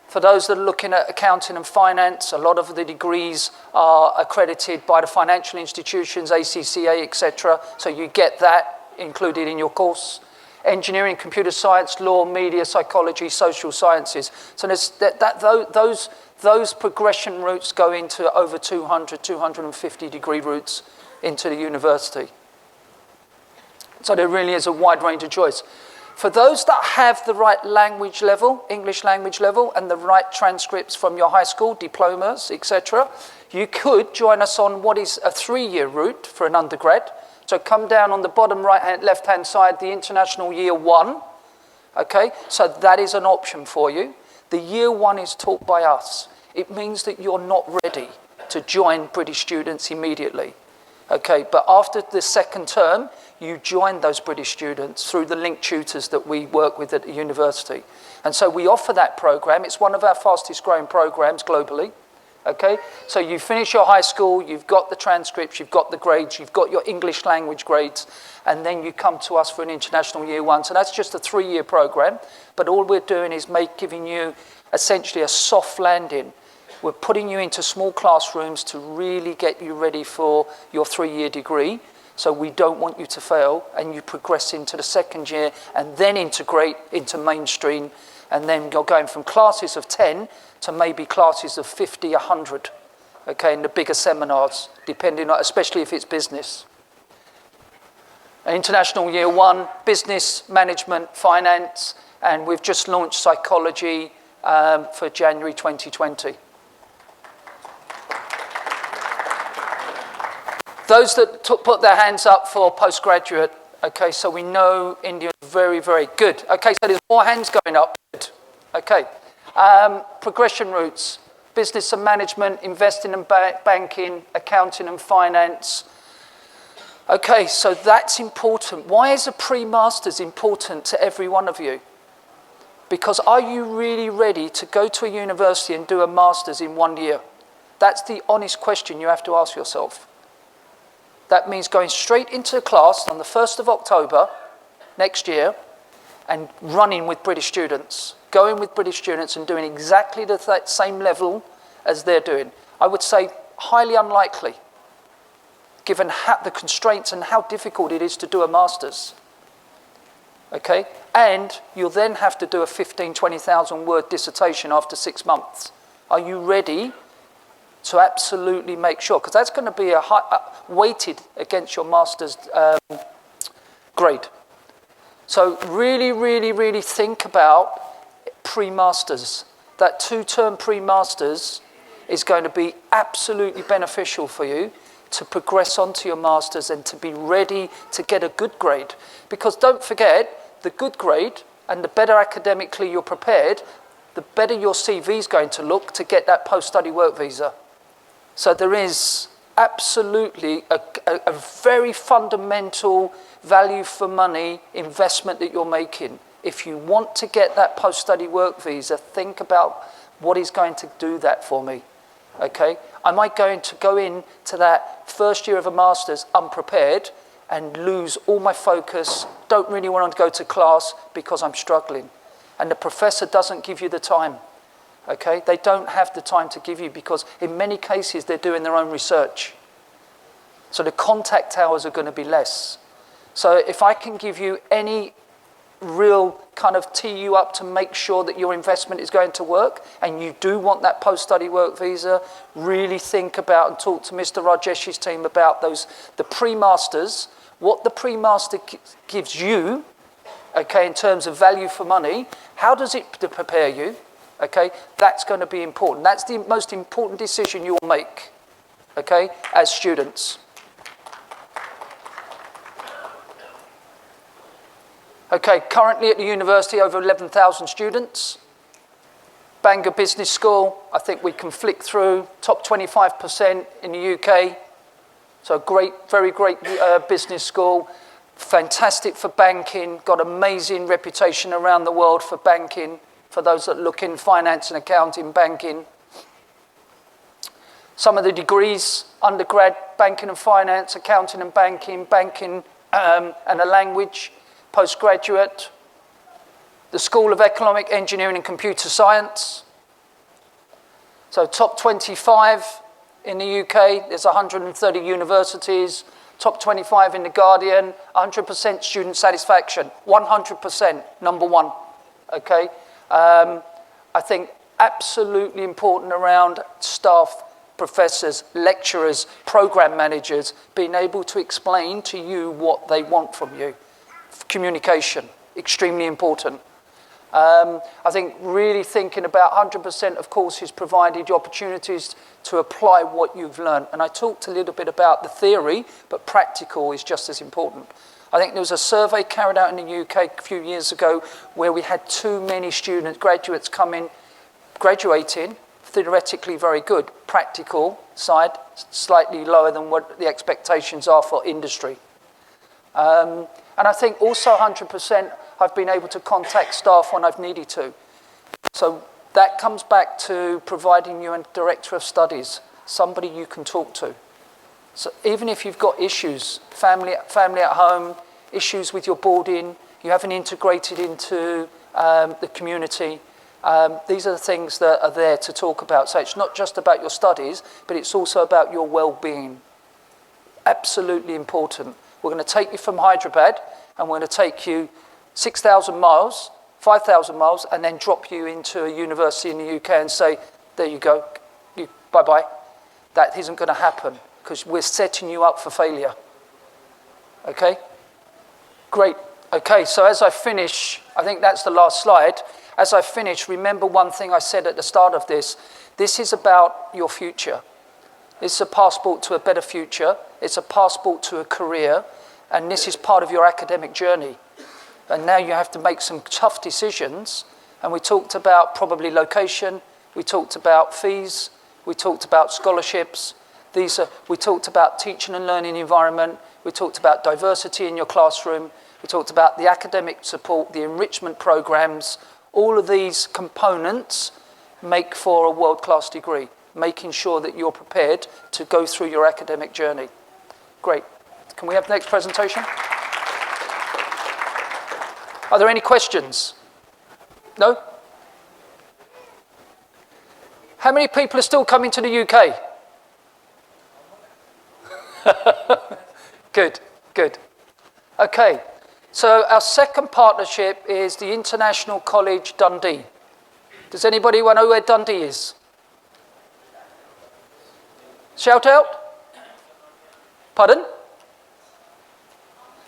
For those that are looking at accounting and finance, a lot of the degrees are accredited by the financial institutions, ACCA, etc. So you get that included in your course. Engineering, computer science, law, media, psychology, social sciences. So those progression routes go into over 200, 250 degree routes into the university. So there really is a wide range of choice. For those that have the right language level, English language level, and the right transcripts from your high school, diplomas, etc., you could join us on what is a 3-year route for an undergrad So come down on the bottom left-hand side, the International Year 1. Okay, so that is an option for you. The Year 1 is taught by us. It means that you're not ready to join British students immediately. Okay, but after the second term, you join those British students through the linked tutors that we work with at the university. And so we offer that program. It's one of our fastest growing programs globally. Okay, so you finish your high school, you've got the transcripts, you've got the grades, you've got your English language grades, and then you come to us for an International Year 1. So that's just a 3-year program, but all we're doing is giving you essentially a soft landing. We're putting you into small classrooms to really get you ready for your 3-year degree. So we don't want you to fail, and you progress into the second year and then integrate into mainstream. And then you're going from classes of 10 to maybe classes of 50, 100, okay, in the bigger seminars, depending on, especially if it's business. International Year 1, business, management, finance, and we've just launched psychology for January 2020. Those that put their hands up for postgraduate, okay, so we know India is very, very good. Okay, so there's more hands going up. Good. Okay. Progression routes, business and management, investing and banking, accounting and finance. Okay, so that's important. Why is a pre-masters important to every one of you? Because are you really ready to go to a university and do a master's in 1 year? That's the honest question you have to ask yourself. That means going straight into class on the 1st of October next year and running with British students, going with British students and doing exactly the same level as they're doing. I would say highly unlikely, given the constraints and how difficult it is to do a master's. Okay? And you'll then have to do a 15, 20,000 word dissertation after 6 months. Are you ready to absolutely make sure? Because that's going to be weighted against your master's grade. So really, really, really think about pre-masters. That 2-term pre-masters is going to be absolutely beneficial for you to progress onto your masters and to be ready to get a good grade. Because don't forget, the good grade and the better academically you're prepared, the better your CV is going to look to get that post-study work visa. So there is absolutely a very fundamental value for money investment that you're making. If you want to get that post-study work visa, think about what is going to do that for me. Okay? Am I going to go into that first year of a master's unprepared and lose all my focus, don't really want to go to class because I'm struggling? And the professor doesn't give you the time. Okay? They don't have the time to give you because in many cases they're doing their own research. So the contact hours are going to be less. So if I can give you any real kind of tee you up to make sure that your investment is going to work and you do want that post-study work visa, really think about and talk to Mr. Rajesh's team about the pre-masters, what the pre-master gives you, okay, in terms of value for money, how does it prepare you, okay, that's going to be important. That's the most important decision you will make, okay, as students. Okay, currently at the university, over 11,000 students. Bangor Business School, I think we can flick through, top 25% in the UK. So great, very great business school. Fantastic for banking, got amazing reputation around the world for banking, for those that look in finance and accounting, banking. Some of the degrees, undergrad, banking and finance, accounting and banking, and a language. Postgraduate, the School of Economic Engineering and Computer Science. So top 25 in the UK, there's 130 universities, top 25 in The Guardian, 100% student satisfaction, 100%, number one, okay? I think absolutely important around staff, professors, lecturers, program managers, being able to explain to you what they want from you. Communication, extremely important. I think really thinking about 100% of courses provided you opportunities to apply what you've learned. And I talked a little bit about the theory, but practical is just as important. I think there was a survey carried out in the UK a few years ago where we had too many students, graduates graduating, theoretically very good, practical side, slightly lower than what the expectations are for industry. And I think also 100% I've been able to contact staff when I've needed to. So that comes back to providing you a director of studies, somebody you can talk to. So even if you've got issues, family at home, issues with your boarding, you haven't integrated into the community, these are the things that are there to talk about. So it's not just about your studies, but it's also about your well-being. Absolutely important. We're going to take you from Hyderabad and we're going to take you 6,000 miles, 5,000 miles, and then drop you into a university in the UK and say, there you go, bye-bye. That isn't going to happen because we're setting you up for failure. Okay? Great. Okay, so as I finish, I think that's the last slide. As I finish, remember one thing I said at the start of this. This is about your future. It's a passport to a better future. It's a passport to a career. And this is part of your academic journey. And now you have to make some tough decisions. And we talked about probably location. We talked about fees. We talked about scholarships. We talked about teaching and learning environment. We talked about diversity in your classroom. We talked about the academic support, the enrichment programs. All of these components make for a world-class degree, making sure that you're prepared to go through your academic journey. Great. Can we have the next presentation? Are there any questions? No? How many people are still coming to the UK? Good, good. Okay, so our second partnership is the International College Dundee. Does anybody want to know where Dundee is? Shout out. Pardon?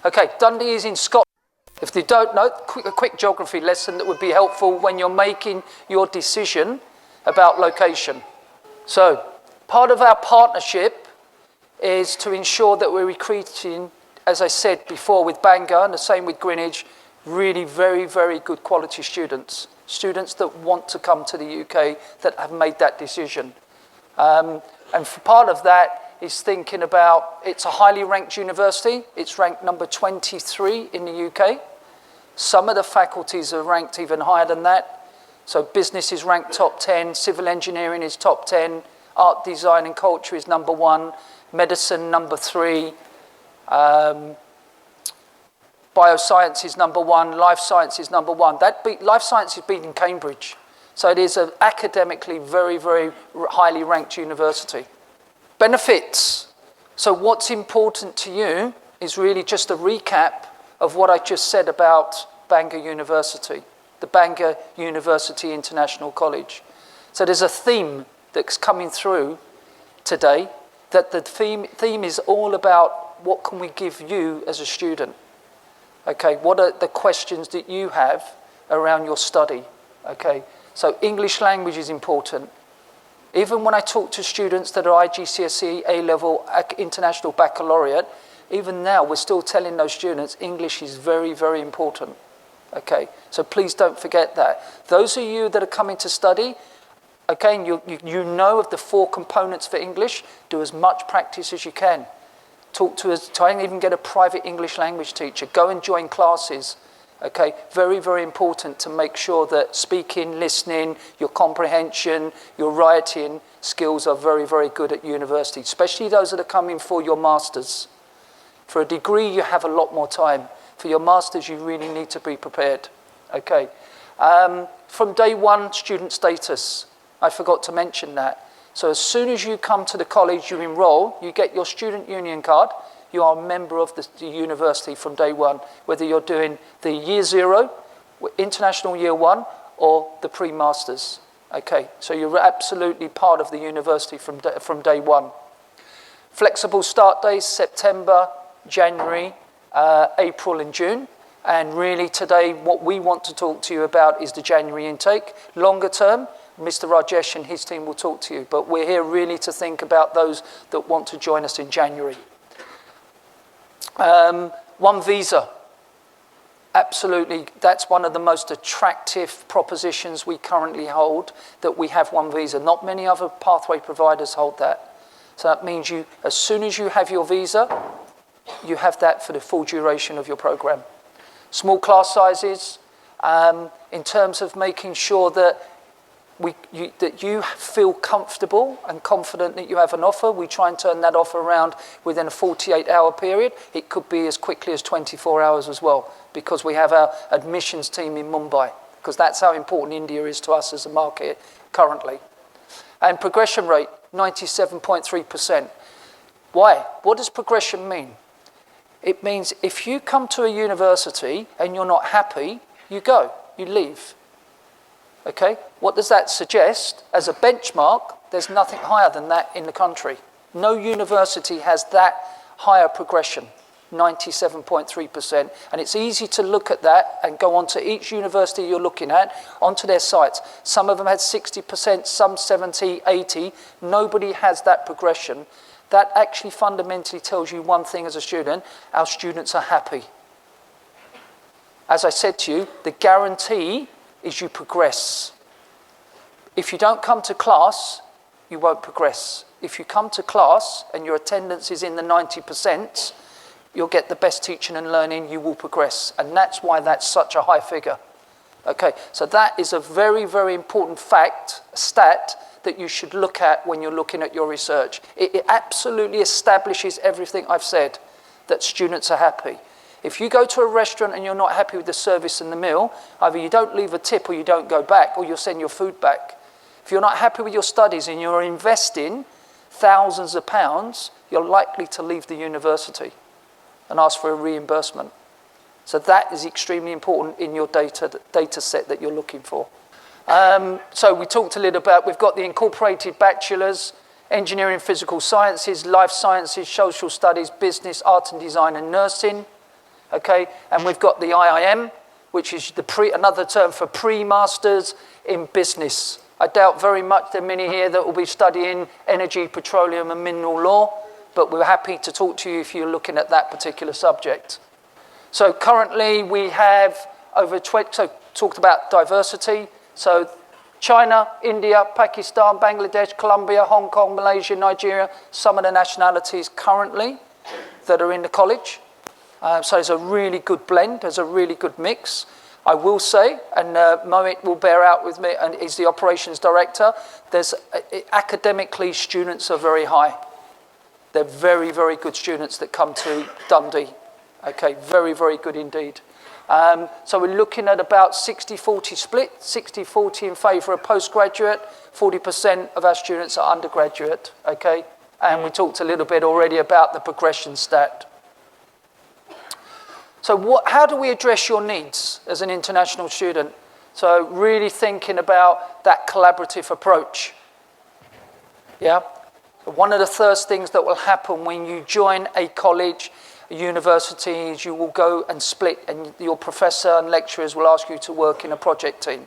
Okay, Dundee is in Scotland. If you don't know, a quick geography lesson that would be helpful when you're making your decision about location. So, part of our partnership is to ensure that we're recruiting, as I said before, with Bangor and the same with Greenwich, really very, very good quality students. Students that want to come to the UK, that have made that decision. And for part of that is thinking about, it's a highly ranked university. It's ranked number 23 in the UK. Some of the faculties are ranked even higher than that. So business is ranked top 10, civil engineering is top 10, art, design and culture is number 1, medicine number 3, bioscience is number 1, life science is number 1. Life science is beating Cambridge. So it is an academically very, very highly ranked university. Benefits. So what's important to you is really just a recap of what I just said about Bangor University, the Bangor University International College. So there's a theme that's coming through today, that the theme is all about what can we give you as a student? Okay, what are the questions that you have around your study? Okay, so English language is important. Even when I talk to students that are IGCSE, A-level, International Baccalaureate, even now we're still telling those students English is very, very important. Okay, so please don't forget that. Those of you that are coming to study, again, you know of the 4 components for English. Do as much practice as you can. Talk to us, try and even get a private English language teacher. Go and join classes. Okay, very, very important to make sure that speaking, listening, your comprehension, your writing skills are very, very good at university, especially those that are coming for your masters. For a degree, you have a lot more time. For your masters, you really need to be prepared. Okay. From day 1, student status. I forgot to mention that. So as soon as you come to the college, you enroll, you get your student union card, you are a member of the university from day 1, whether you're doing the year 0, international year 1, or the pre-masters. Okay, so you're absolutely part of the university from day 1. Flexible start days, September, January, April and June. And really today, what we want to talk to you about is the January intake. Longer term, Mr. Rajesh and his team will talk to you, but we're here really to think about those that want to join us in January. One visa. Absolutely, that's one of the most attractive propositions we currently hold, that we have one visa. Not many other pathway providers hold that. So that means you, as soon as you have your visa, you have that for the full duration of your program. Small class sizes, in terms of making sure that that you feel comfortable and confident that you have an offer. We try and turn that offer around within a 48-hour period. It could be as quickly as 24 hours as well, because we have our admissions team in Mumbai, because that's how important India is to us as a market currently. And progression rate, 97.3%. Why? What does progression mean? It means if you come to a university and you're not happy, you go, you leave. Okay? What does that suggest? As a benchmark, there's nothing higher than that in the country. No university has that higher progression, 97.3%. And it's easy to look at that and go onto each university you're looking at, onto their sites. Some of them had 60%, some 70, 80. Nobody has that progression. That actually fundamentally tells you one thing as a student: our students are happy. As I said to you, the guarantee is you progress. If you don't come to class, you won't progress. If you come to class and your attendance is in the 90%, you'll get the best teaching and learning, you will progress. And that's why that's such a high figure. Okay, so that is a very, very important stat, that you should look at when you're looking at your research. It absolutely establishes everything I've said, that students are happy. If you go to a restaurant and you're not happy with the service and the meal, either you don't leave a tip or you don't go back, or you'll send your food back. If you're not happy with your studies and you're investing thousands of pounds, you're likely to leave the university and ask for a reimbursement. So that is extremely important in your data set that you're looking for. So we talked a little about, we've got the incorporated bachelors, engineering, physical sciences, life sciences, social studies, business, art and design and nursing. Okay, and we've got the IIM, which is another term for pre-masters in business. I doubt very much there are many here that will be studying energy, petroleum and mineral law, but we're happy to talk to you if you're looking at that particular subject. So currently we have over 20, so talked about diversity. So China, India, Pakistan, Bangladesh, Colombia, Hong Kong, Malaysia, Nigeria, some of the nationalities currently that are in the college. So it's a really good blend, there's a really good mix. I will say, and Mohit will bear out with me, and he's the operations director, academically students are very high. They're very, very good students that come to Dundee. Okay, very, very good indeed. So we're looking at about 60-40 split, 60-40 in favour of postgraduate, 40% of our students are undergraduate, okay? And we talked a little bit already about the progression stat. So how do we address your needs as an international student? So really thinking about that collaborative approach. Yeah? One of the first things that will happen when you join a college, a university, is you will go and split, and your professor and lecturers will ask you to work in a project team.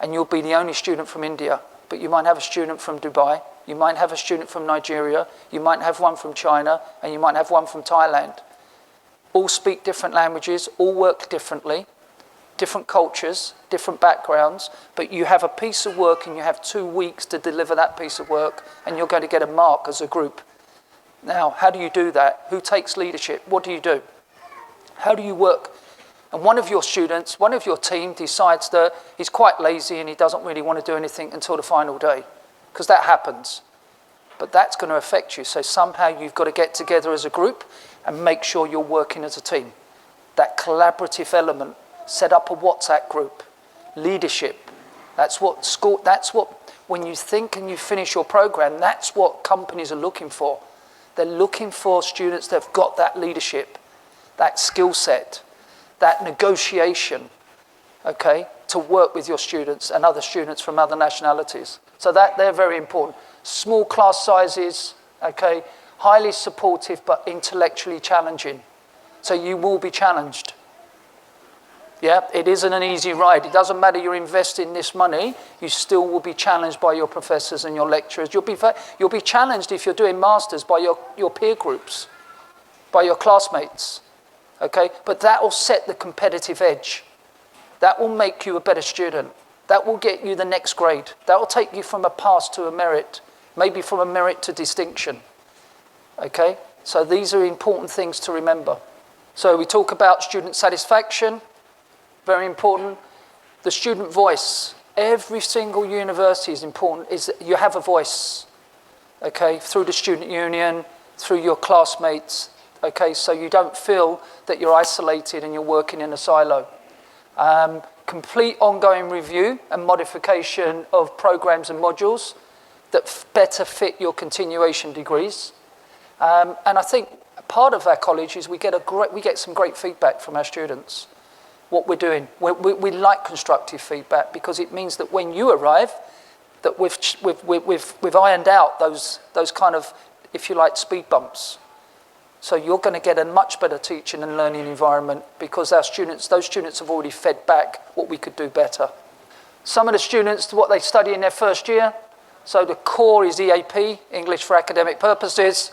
And you'll be the only student from India, but you might have a student from Dubai, you might have a student from Nigeria, you might have one from China, and you might have one from Thailand. All speak different languages, all work differently, different cultures, different backgrounds, but you have a piece of work and you have 2 weeks to deliver that piece of work, and you're going to get a mark as a group. Now, how do you do that? Who takes leadership? What do you do? How do you work? And one of your students, one of your team decides that he's quite lazy and he doesn't really want to do anything until the final day, because that happens. But that's going to affect you. So somehow you've got to get together as a group and make sure you're working as a team. That collaborative element, set up a WhatsApp group, leadership. That's what when you think and you finish your program, that's what companies are looking for. They're looking for students that have got that leadership, that skill set, that negotiation, okay, to work with your students and other students from other nationalities. So they're very important. Small class sizes, okay, highly supportive but intellectually challenging. So you will be challenged. Yeah, it isn't an easy ride. It doesn't matter you're investing this money, you still will be challenged by your professors and your lecturers. You'll be challenged if you're doing masters by your peer groups, by your classmates, okay? But that will set the competitive edge. That will make you a better student. That will get you the next grade. That will take you from a pass to a merit, maybe from a merit to distinction, okay? So these are important things to remember. So we talk about student satisfaction. Very important. The student voice. Every single university is important, is that you have a voice, okay, through the student union, through your classmates, okay, so you don't feel that you're isolated and you're working in a silo. Complete ongoing review and modification of programs and modules that better fit your continuation degrees. And I think part of our college is we get some great feedback from our students. What we're doing. We like constructive feedback because it means that when you arrive, that we've ironed out those kind of, if you like, speed bumps. So you're going to get a much better teaching and learning environment because those students have already fed back what we could do better. Some of the students, what they study in their first year, so the core is EAP, English for Academic Purposes,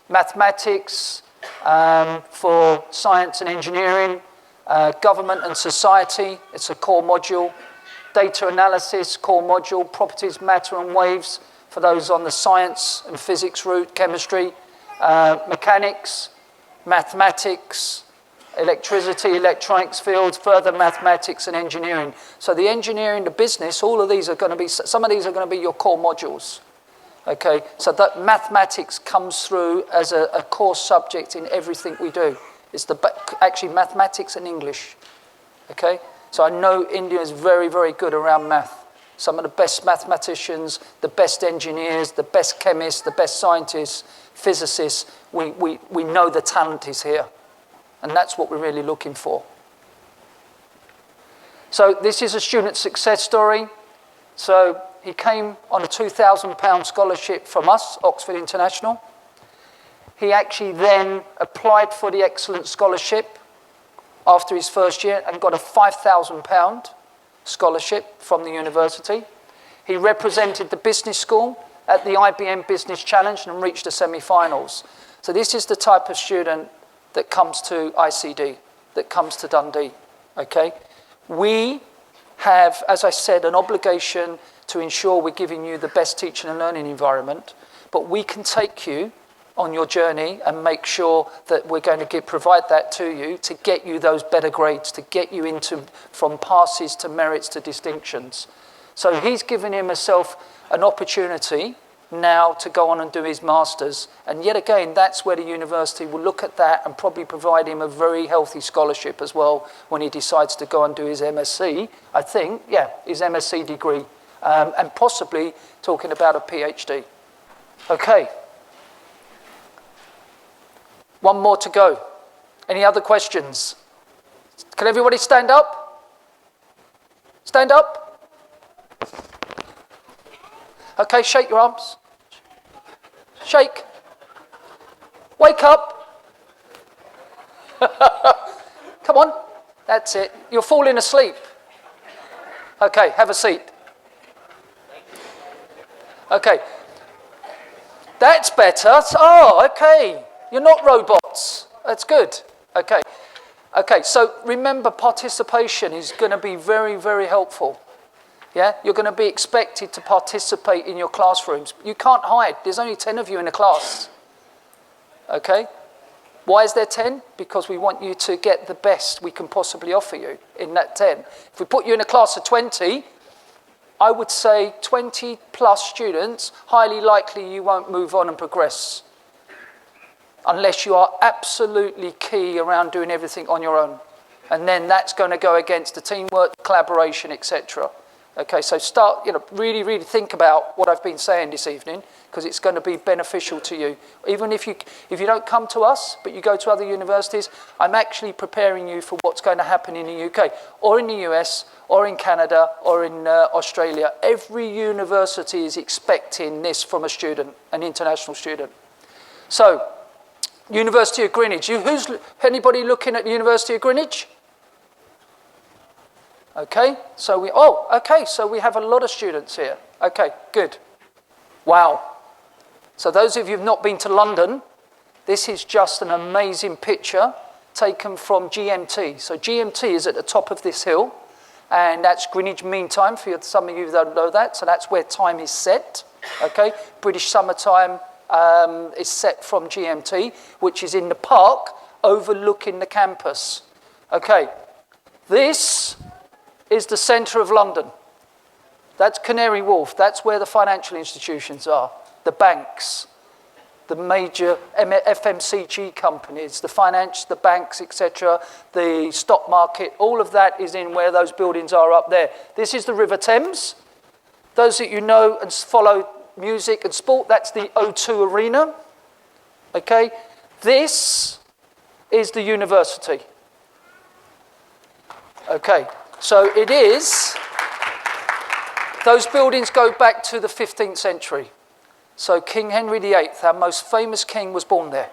mathematics for science and engineering, government and society, it's a core module. Data analysis, core module. Properties, matter and waves for those on the science and physics route. Chemistry, mechanics, mathematics, electricity, electronics fields, further mathematics and engineering. So the engineering, the business, all of these are going to be, some of these are going to be your core modules. Okay, so that mathematics comes through as a core subject in everything we do. It's actually mathematics and English, okay? So I know India is very, very good around math. Some of the best mathematicians, the best engineers, the best chemists, the best scientists, physicists, we know the talent is here. And that's what we're really looking for. So this is a student success story. So he came on a £2,000 scholarship from us, Oxford International. He actually then applied for the Excellence Scholarship after his first year and got a £5,000 scholarship from the university. He represented the business school at the IBM Business Challenge and reached the semi-finals. So this is the type of student that comes to ICD, that comes to Dundee, okay? We have, as I said, an obligation to ensure we're giving you the best teaching and learning environment, but we can take you on your journey and make sure that we're going to provide that to you to get you those better grades, to get you into from passes to merits to distinctions. So he's given himself an opportunity now to go on and do his masters, and yet again that's where the university will look at that and probably provide him a very healthy scholarship as well when he decides to go and do his MSc, I think, yeah, his MSc degree, and possibly talking about a PhD. Okay. One more to go. Any other questions? Can everybody stand up? Stand up. Okay, shake your arms. Shake. Wake up. Come on. That's it. You're falling asleep. Okay, have a seat. Okay. That's better. Oh, okay. You're not robots. That's good. Okay. Okay, so remember, participation is going to be very, very helpful. Yeah? You're going to be expected to participate in your classrooms. You can't hide. There's only 10 of you in a class. Okay? Why is there 10? Because we want you to get the best we can possibly offer you in that 10. If we put you in a class of 20, I would say 20 plus students, highly likely you won't move on and progress unless you are absolutely key around doing everything on your own. And then that's going to go against the teamwork, collaboration, etc. Okay, so start, really, really think about what I've been saying this evening, because it's going to be beneficial to you. Even if you don't come to us, but you go to other universities, I'm actually preparing you for what's going to happen in the UK, or in the US, or in Canada, or in Australia. Every university is expecting this from a student, an international student. So, University of Greenwich. Anybody looking at the University of Greenwich? Okay, so we have a lot of students here. Okay, good. Wow. So those of you who've not been to London, this is just an amazing picture taken from GMT. So GMT is at the top of this hill, and that's Greenwich Mean Time, for some of you that don't know that. So that's where time is set, okay? British summertime is set from GMT, which is in the park overlooking the campus. Okay, this is the centre of London. That's Canary Wharf. That's where the financial institutions are, the banks, the major FMCG companies, the finance, the banks, etc., the stock market, all of that is in where those buildings are up there. This is the River Thames. Those that you know and follow music and sport, that's the O2 Arena. Okay, this is the university. Okay, so it is, those buildings go back to the 15th century. So King Henry VIII, our most famous king, was born there.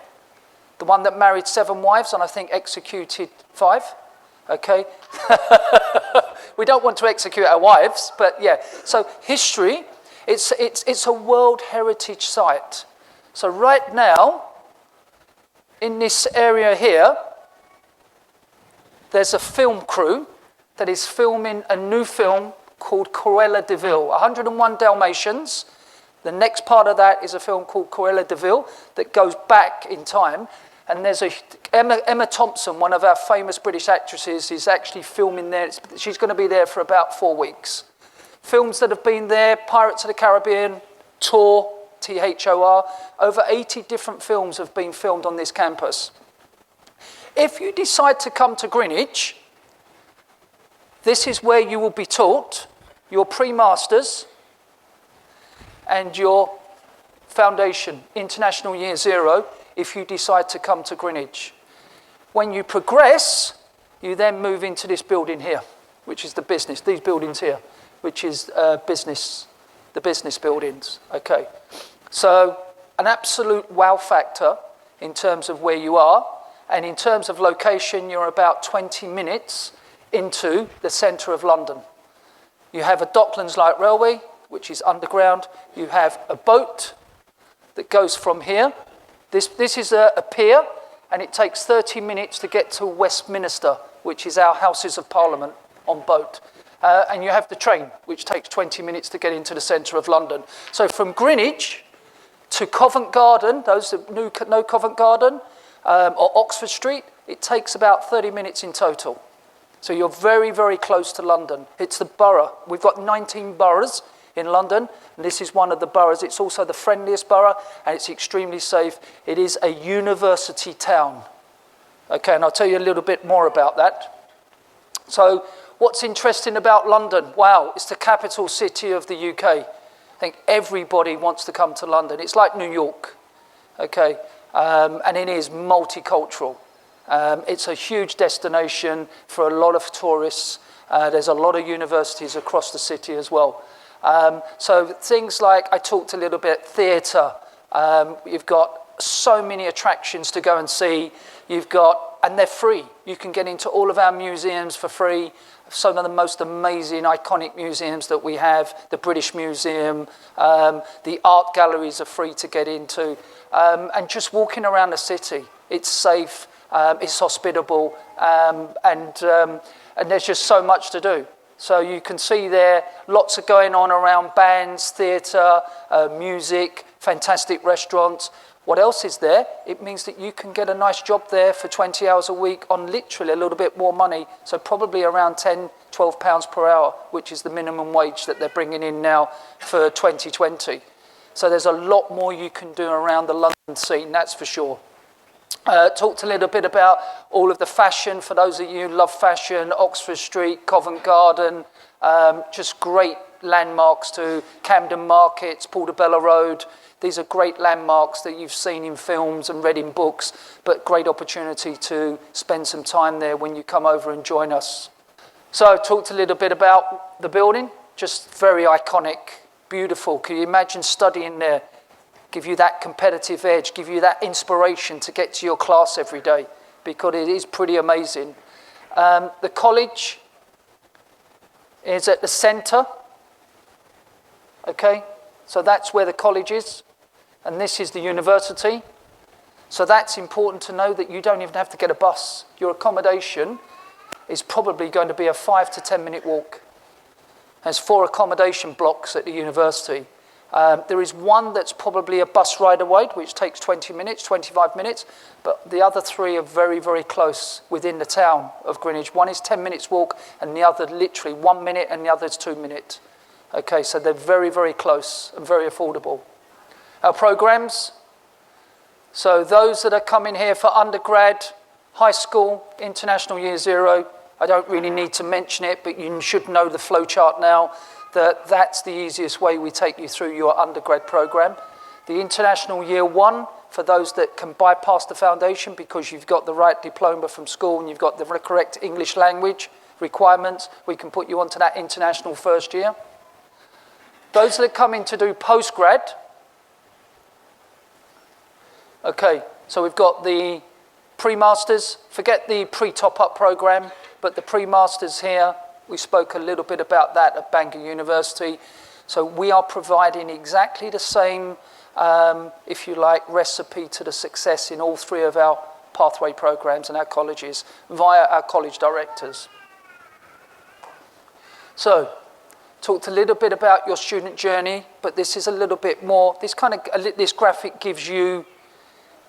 The one that married 7 wives and I think executed 5. Okay? We don't want to execute our wives, but yeah. So history, it's a World Heritage Site. So right now, in this area here, there's a film crew that is filming a new film called Cruella de Vil, 101 Dalmatians. The next part of that is a film called Cruella de Vil that goes back in time. And there's Emma Thompson, one of our famous British actresses, is actually filming there. She's going to be there for about 4 weeks. Films that have been there, Pirates of the Caribbean, Tor, T-H-O-R, over 80 different films have been filmed on this campus. If you decide to come to Greenwich, this is where you will be taught your pre-masters and your foundation, International Year Zero, if you decide to come to Greenwich. When you progress, you then move into this building here, which is the business, these buildings here, which is the business buildings, okay. So an absolute wow factor in terms of where you are, and in terms of location, you're about 20 minutes into the centre of London. You have a Docklands Light Railway, which is underground. You have a boat that goes from here. This is a pier, and it takes 30 minutes to get to Westminster, which is our Houses of Parliament, on boat. And you have the train, which takes 20 minutes to get into the centre of London. So from Greenwich to Covent Garden, those that know Covent Garden, or Oxford Street, it takes about 30 minutes in total. So you're very, very close to London. It's the borough. We've got 19 boroughs in London, and this is one of the boroughs. It's also the friendliest borough, and it's extremely safe. It is a university town. Okay, and I'll tell you a little bit more about that. So what's interesting about London? Wow, it's the capital city of the UK. I think everybody wants to come to London. It's like New York, okay? And it is multicultural. It's a huge destination for a lot of tourists. There's a lot of universities across the city as well. So things like, I talked a little bit, theatre. You've got so many attractions to go and see. And they're free. You can get into all of our museums for free. Some of the most amazing, iconic museums that we have, the British Museum, the art galleries are free to get into. And just walking around the city, it's safe, it's hospitable, and there's just so much to do. So you can see there, lots of going on around bands, theatre, music, fantastic restaurants. What else is there? It means that you can get a nice job there for 20 hours a week on literally a little bit more money, so probably around £10, £12 per hour, which is the minimum wage that they're bringing in now for 2020. So there's a lot more you can do around the London scene, that's for sure. Talked a little bit about all of the fashion, for those of you who love fashion, Oxford Street, Covent Garden, just great landmarks to Camden Markets, Portobello Road. These are great landmarks that you've seen in films and read in books, but great opportunity to spend some time there when you come over and join us. So I talked a little bit about the building, just very iconic, beautiful. Can you imagine studying there? Give you that competitive edge, give you that inspiration to get to your class every day, because it is pretty amazing. The college is at the centre. Okay, so that's where the college is, and this is the university. So that's important to know, that you don't even have to get a bus. Your accommodation is probably going to be a 5 to 10 minute walk. There's 4 accommodation blocks at the university. There is one that's probably a bus ride away, which takes 20 minutes, 25 minutes, but the other 3 are very, very close within the town of Greenwich. One is 10 minutes walk, and the other literally 1 minute, and the other is 2 minutes. Okay, so they're very, very close and very affordable. Our programs, so those that are coming here for undergrad, high school, international year 0, I don't really need to mention it, but you should know the flowchart now, that's the easiest way we take you through your undergrad program. The international year 1, for those that can bypass the foundation because you've got the right diploma from school and you've got the correct English language requirements, we can put you onto that international first year. Those that are coming to do postgrad, okay, so we've got the pre-masters, forget the pre-top-up program, but the pre-masters here, we spoke a little bit about that at Bangor University. So we are providing exactly the same, if you like, recipe to the success in all 3 of our pathway programs and our colleges via our college directors. So, talked a little bit about your student journey, but this is a little bit more, this graphic gives you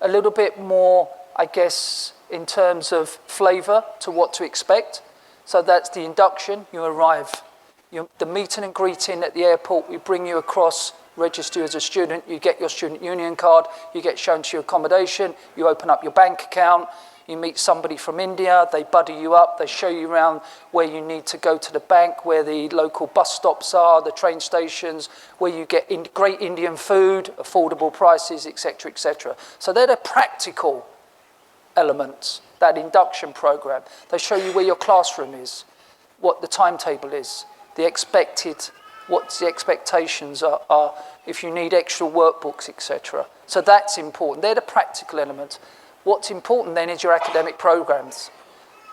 a little bit more, I guess, in terms of flavour to what to expect. So that's the induction, you arrive. The meeting and greeting at the airport, we bring you across, register you as a student, you get your student union card, you get shown to your accommodation, you open up your bank account, you meet somebody from India, they buddy you up, they show you around where you need to go to the bank, where the local bus stops are, the train stations, where you get great Indian food, affordable prices, etc., etc. So they're the practical elements, that induction program. They show you where your classroom is, what the timetable is, what the expectations are if you need extra workbooks, etc. So that's important. They're the practical elements. What's important then is your academic programs.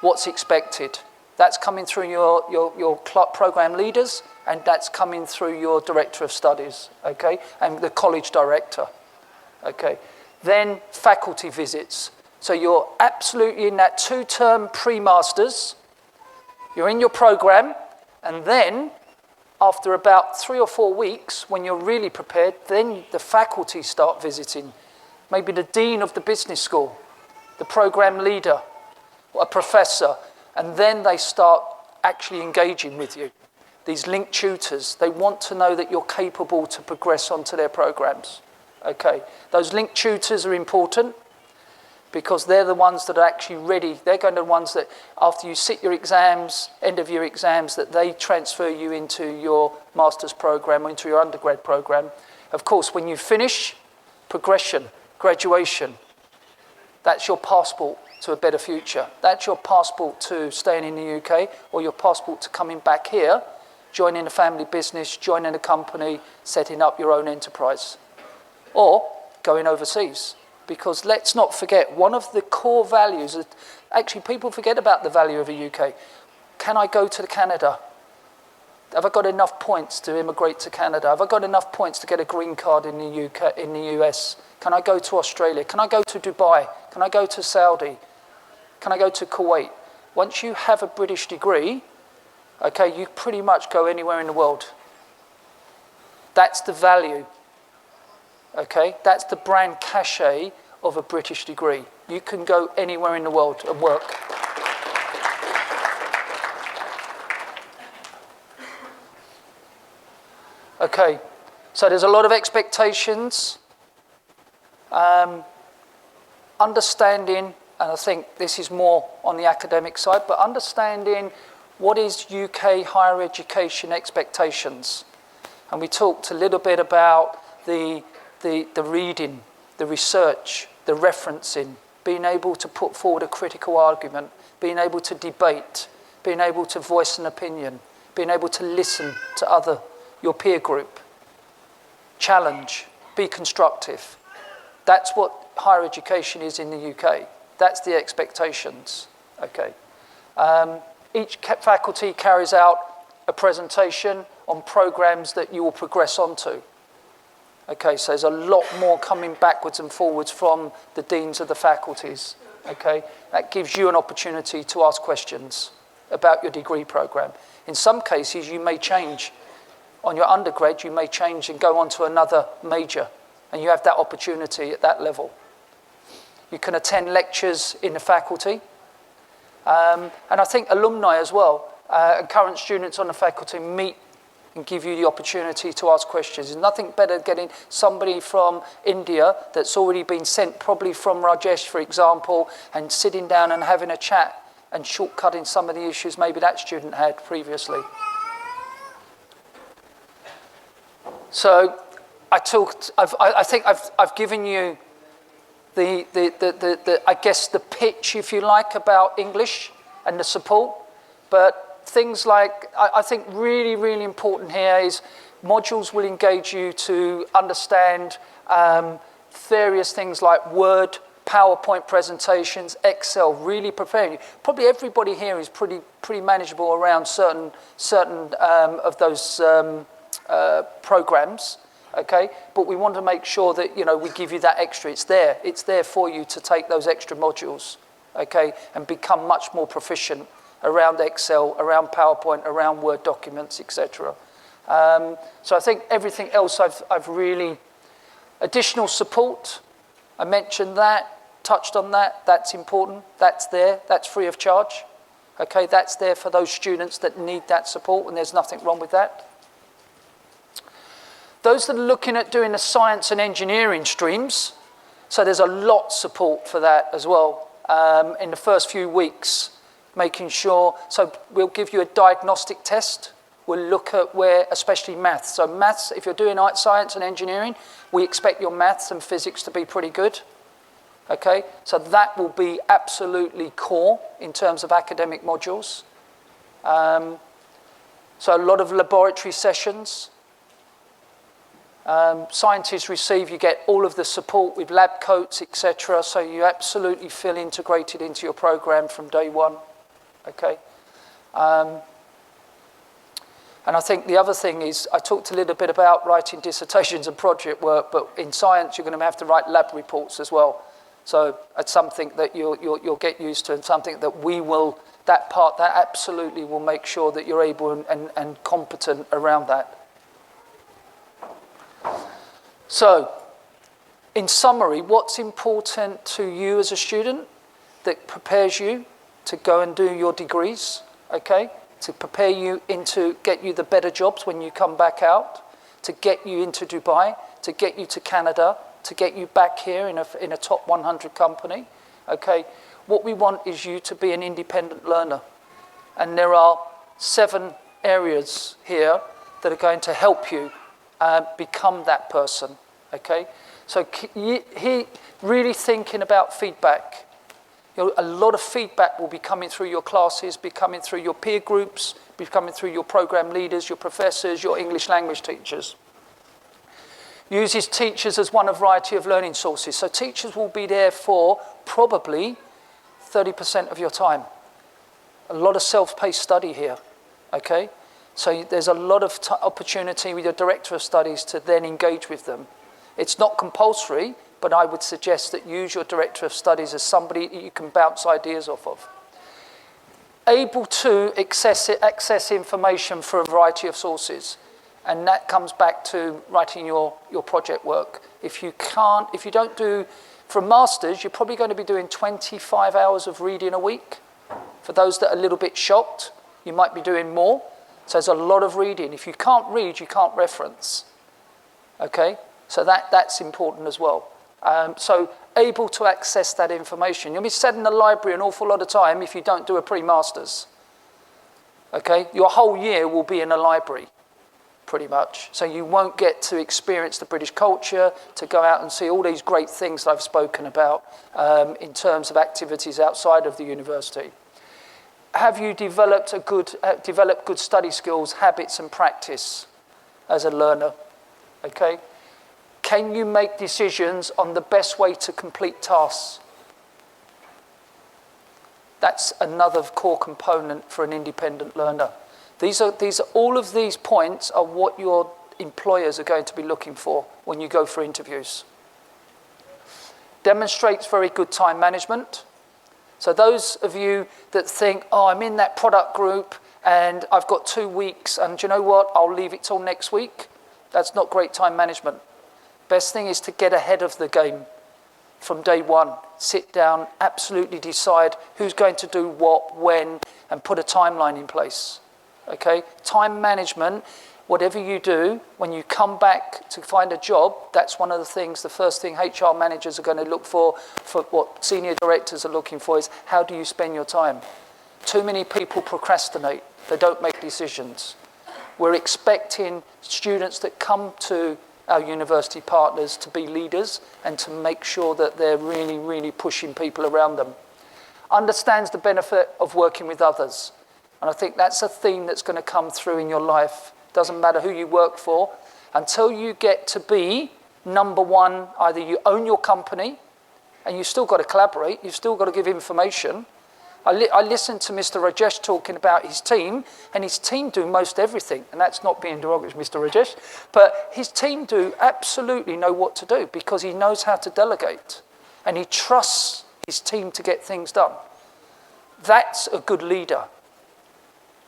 What's expected? That's coming through your program leaders, and that's coming through your director of studies, okay, and the college director, okay. Then faculty visits. So you're absolutely in that 2-term pre-masters, you're in your program, and then after about 3 or 4 weeks, when you're really prepared, then the faculty start visiting. Maybe the dean of the business school, the program leader, a professor, and then they start actually engaging with you. These linked tutors, they want to know that you're capable to progress onto their programs. Okay, those linked tutors are important because they're the ones that are actually ready. They're going to be the ones that after you sit your exams, end of year exams, that they transfer you into your master's program or into your undergrad program. Of course, when you finish, progression, graduation, that's your passport to a better future. That's your passport to staying in the UK or your passport to coming back here, joining a family business, joining a company, setting up your own enterprise, or going overseas. Because let's not forget, one of the core values, actually people forget about the value of the UK. Can I go to Canada? Have I got enough points to immigrate to Canada? Have I got enough points to get a green card in the UK, in the US? Can I go to Australia? Can I go to Dubai? Can I go to Saudi? Can I go to Kuwait? Once you have a British degree, okay, you pretty much go anywhere in the world. That's the value. Okay, that's the brand cachet of a British degree. You can go anywhere in the world and work. Okay, so there's a lot of expectations. Understanding, and I think this is more on the academic side, but understanding what is UK higher education expectations. And we talked a little bit about the reading, the research, the referencing, being able to put forward a critical argument, being able to debate, being able to voice an opinion, being able to listen to your peer group, challenge, be constructive. That's what higher education is in the UK. That's the expectations, okay. Each faculty carries out a presentation on programs that you will progress onto. Okay, so there's a lot more coming backwards and forwards from the deans of the faculties. Okay, that gives you an opportunity to ask questions about your degree program. In some cases, you may change. On your undergrad, you may change and go on to another major, and you have that opportunity at that level. You can attend lectures in the faculty, and I think alumni as well, and current students on the faculty meet and give you the opportunity to ask questions. There's nothing better than getting somebody from India that's already been sent, probably from Rajesh, for example, and sitting down and having a chat and shortcutting some of the issues maybe that student had previously. So I think I've given you I guess the pitch, if you like, about English and the support, but things like, I think really, really important here is modules will engage you to understand various things like Word, PowerPoint presentations, Excel, really preparing you. Probably everybody here is pretty manageable around certain of those programs, okay? But we want to make sure that, you know, we give you that extra. It's there for you to take those extra modules, okay, and become much more proficient around Excel, around PowerPoint, around Word documents, etc. So I think everything else I've really... Additional support, I mentioned that, touched on that, that's important, that's there, that's free of charge. Okay, that's there for those students that need that support, and there's nothing wrong with that. Those that are looking at doing the science and engineering streams, so there's a lot of support for that as well in the first few weeks. Making sure, so we'll give you a diagnostic test. We'll look at where, especially maths. So maths, if you're doing science and engineering, we expect your maths and physics to be pretty good. Okay, so that will be absolutely core in terms of academic modules. So a lot of laboratory sessions. Scientists receive, you get all of the support with lab coats, etc. So you absolutely feel integrated into your program from day one. Okay, and I think the other thing is, I talked a little bit about writing dissertations and project work, but in science you're going to have to write lab reports as well. So it's something that you'll get used to, and something that we will, that absolutely will make sure that you're able and competent around that. So, in summary, what's important to you as a student that prepares you to go and do your degrees, okay? To prepare you into, get you the better jobs when you come back out, to get you into Dubai, to get you to Canada, to get you back here in a top 100 company, okay? What we want is you to be an independent learner. And there are 7 areas here that are going to help you become that person, okay? So he really thinking about feedback. You know, a lot of feedback will be coming through your classes, be coming through your peer groups, be coming through your program leaders, your professors, your English language teachers. Uses teachers as one of a variety of learning sources. So teachers will be there for probably 30% of your time. A lot of self-paced study here, okay? So there's a lot of opportunity with your director of studies to then engage with them. It's not compulsory, but I would suggest that use your director of studies as somebody that you can bounce ideas off of. Able to access information from a variety of sources. And that comes back to writing your project work. If you don't do, for a master's, you're probably going to be doing 25 hours of reading a week. For those that are a little bit shocked, you might be doing more. So there's a lot of reading. If you can't read, you can't reference. Okay? So that's important as well. So able to access that information. You'll be sat in the library an awful lot of time if you don't do a pre-masters. Okay? Your whole year will be in a library, pretty much. So you won't get to experience the British culture, to go out and see all these great things that I've spoken about in terms of activities outside of the university. Have you developed good study skills, habits and practice as a learner? Okay? Can you make decisions on the best way to complete tasks? That's another core component for an independent learner. All of these points are what your employers are going to be looking for when you go for interviews. Demonstrates very good time management. So those of you that think, oh, I'm in that product group and I've got 2 weeks and do you know what, I'll leave it till next week. That's not great time management. Best thing is to get ahead of the game from day one. Sit down, absolutely decide who's going to do what, when, and put a timeline in place. Okay? Time management, whatever you do, when you come back to find a job, that's one of the things, the first thing HR managers are going to look for what senior directors are looking for is how do you spend your time? Too many people procrastinate. They don't make decisions. We're expecting students that come to our university partners to be leaders and to make sure that they're really, really pushing people around them. Understands the benefit of working with others. And I think that's a theme that's going to come through in your life. Doesn't matter who you work for. Until you get to be number one, either you own your company and you've still got to collaborate, you've still got to give information. I listened to Mr. Rajesh talking about his team, and his team do most everything, and that's not being derogatory, Mr. Rajesh, but his team do absolutely know what to do because he knows how to delegate, and he trusts his team to get things done. That's a good leader,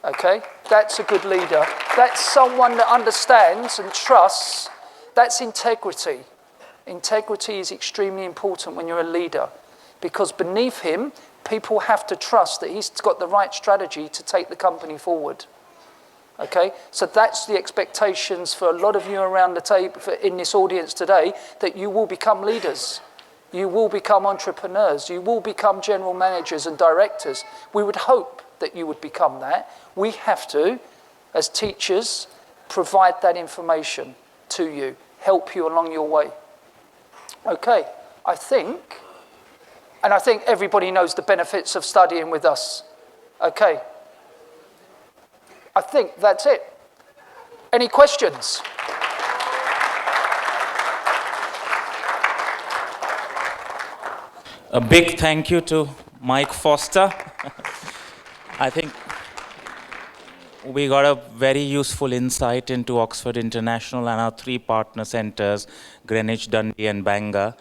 okay? That's a good leader. That's someone that understands and trusts. That's integrity. Integrity is extremely important when you're a leader because beneath him, people have to trust that he's got the right strategy to take the company forward. Okay? So that's the expectations for a lot of you around the table in this audience today, that you will become leaders. You will become entrepreneurs. You will become general managers and directors. We would hope that you would become that. We have to, as teachers, provide that information to you, help you along your way. Okay, I think everybody knows the benefits of studying with us. Okay. I think that's it. Any questions? A big thank you to Mike Foster. I think we got a very useful insight into Oxford International and our 3 partner centers, Greenwich, Dundee and Bangor.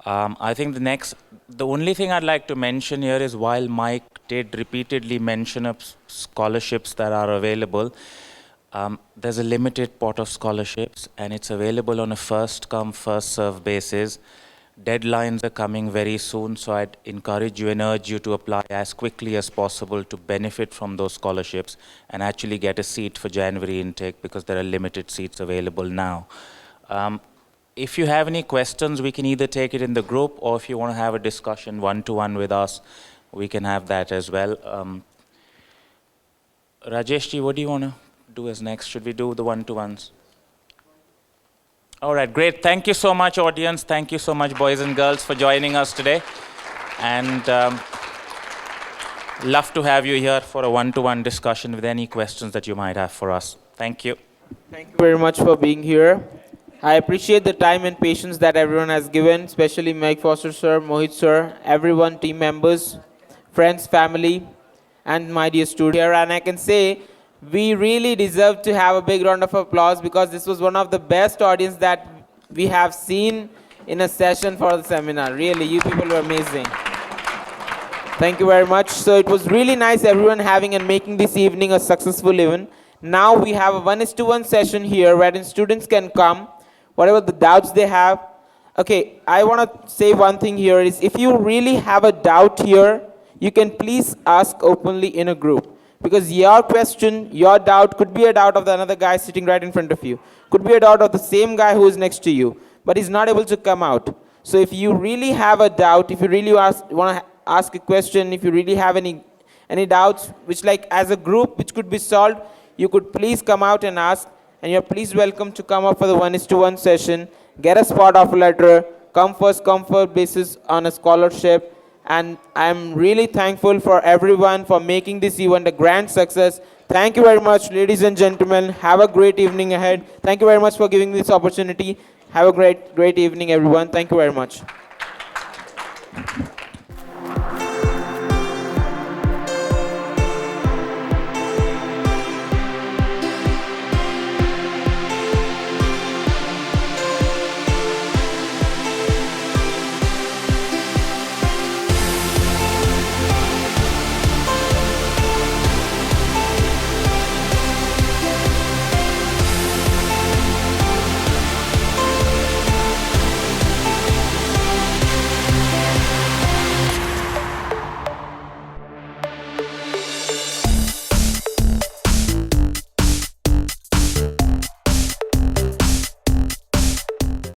I think the only thing I'd like to mention here is while Mike did repeatedly mention of scholarships that are available, there's a limited pot of scholarships and it's available on a first come, first serve basis. Deadlines are coming very soon, so I'd encourage you and urge you to apply as quickly as possible to benefit from those scholarships and actually get a seat for January intake because there are limited seats available now. If you have any questions, we can either take it in the group or if you want to have a discussion one-to-one with us, we can have that as well. Rajeshji, what do you want to do as next? Should we do the one-to-ones? All right, great. Thank you so much, audience. Thank you so much, boys and girls, for joining us today. And love to have you here for a one-to-one discussion with any questions that you might have for us. Thank you. Thank you very much for being here. I appreciate the time and patience that everyone has given, especially Mike Foster sir, Mohit sir, everyone, team members, friends, family, and my dear students here. And I can say we really deserve to have a big round of applause because this was one of the best audience that we have seen in a session for the seminar. Really, you people were amazing. Thank you very much. So it was really nice everyone having and making this evening a successful event. Now we have a 1:1 session here wherein students can come, whatever the doubts they have. Okay, I want to say one thing here is if you really have a doubt here, you can please ask openly in a group. Because your question, your doubt could be a doubt of the another guy sitting right in front of you. Could be a doubt of the same guy who is next to you, but he's not able to come out. So if you really have a doubt, if you really want to ask a question, if you really have any doubts, which like as a group, which could be solved, you could please come out and ask. And you're please welcome to come up for the 1:1 session, get a spot offer letter, come first, come first basis on a scholarship. And I'm really thankful for everyone for making this event a grand success. Thank you very much, ladies and gentlemen. Have a great evening ahead. Thank you very much for giving me this opportunity. Have a great evening, everyone. Thank you very much.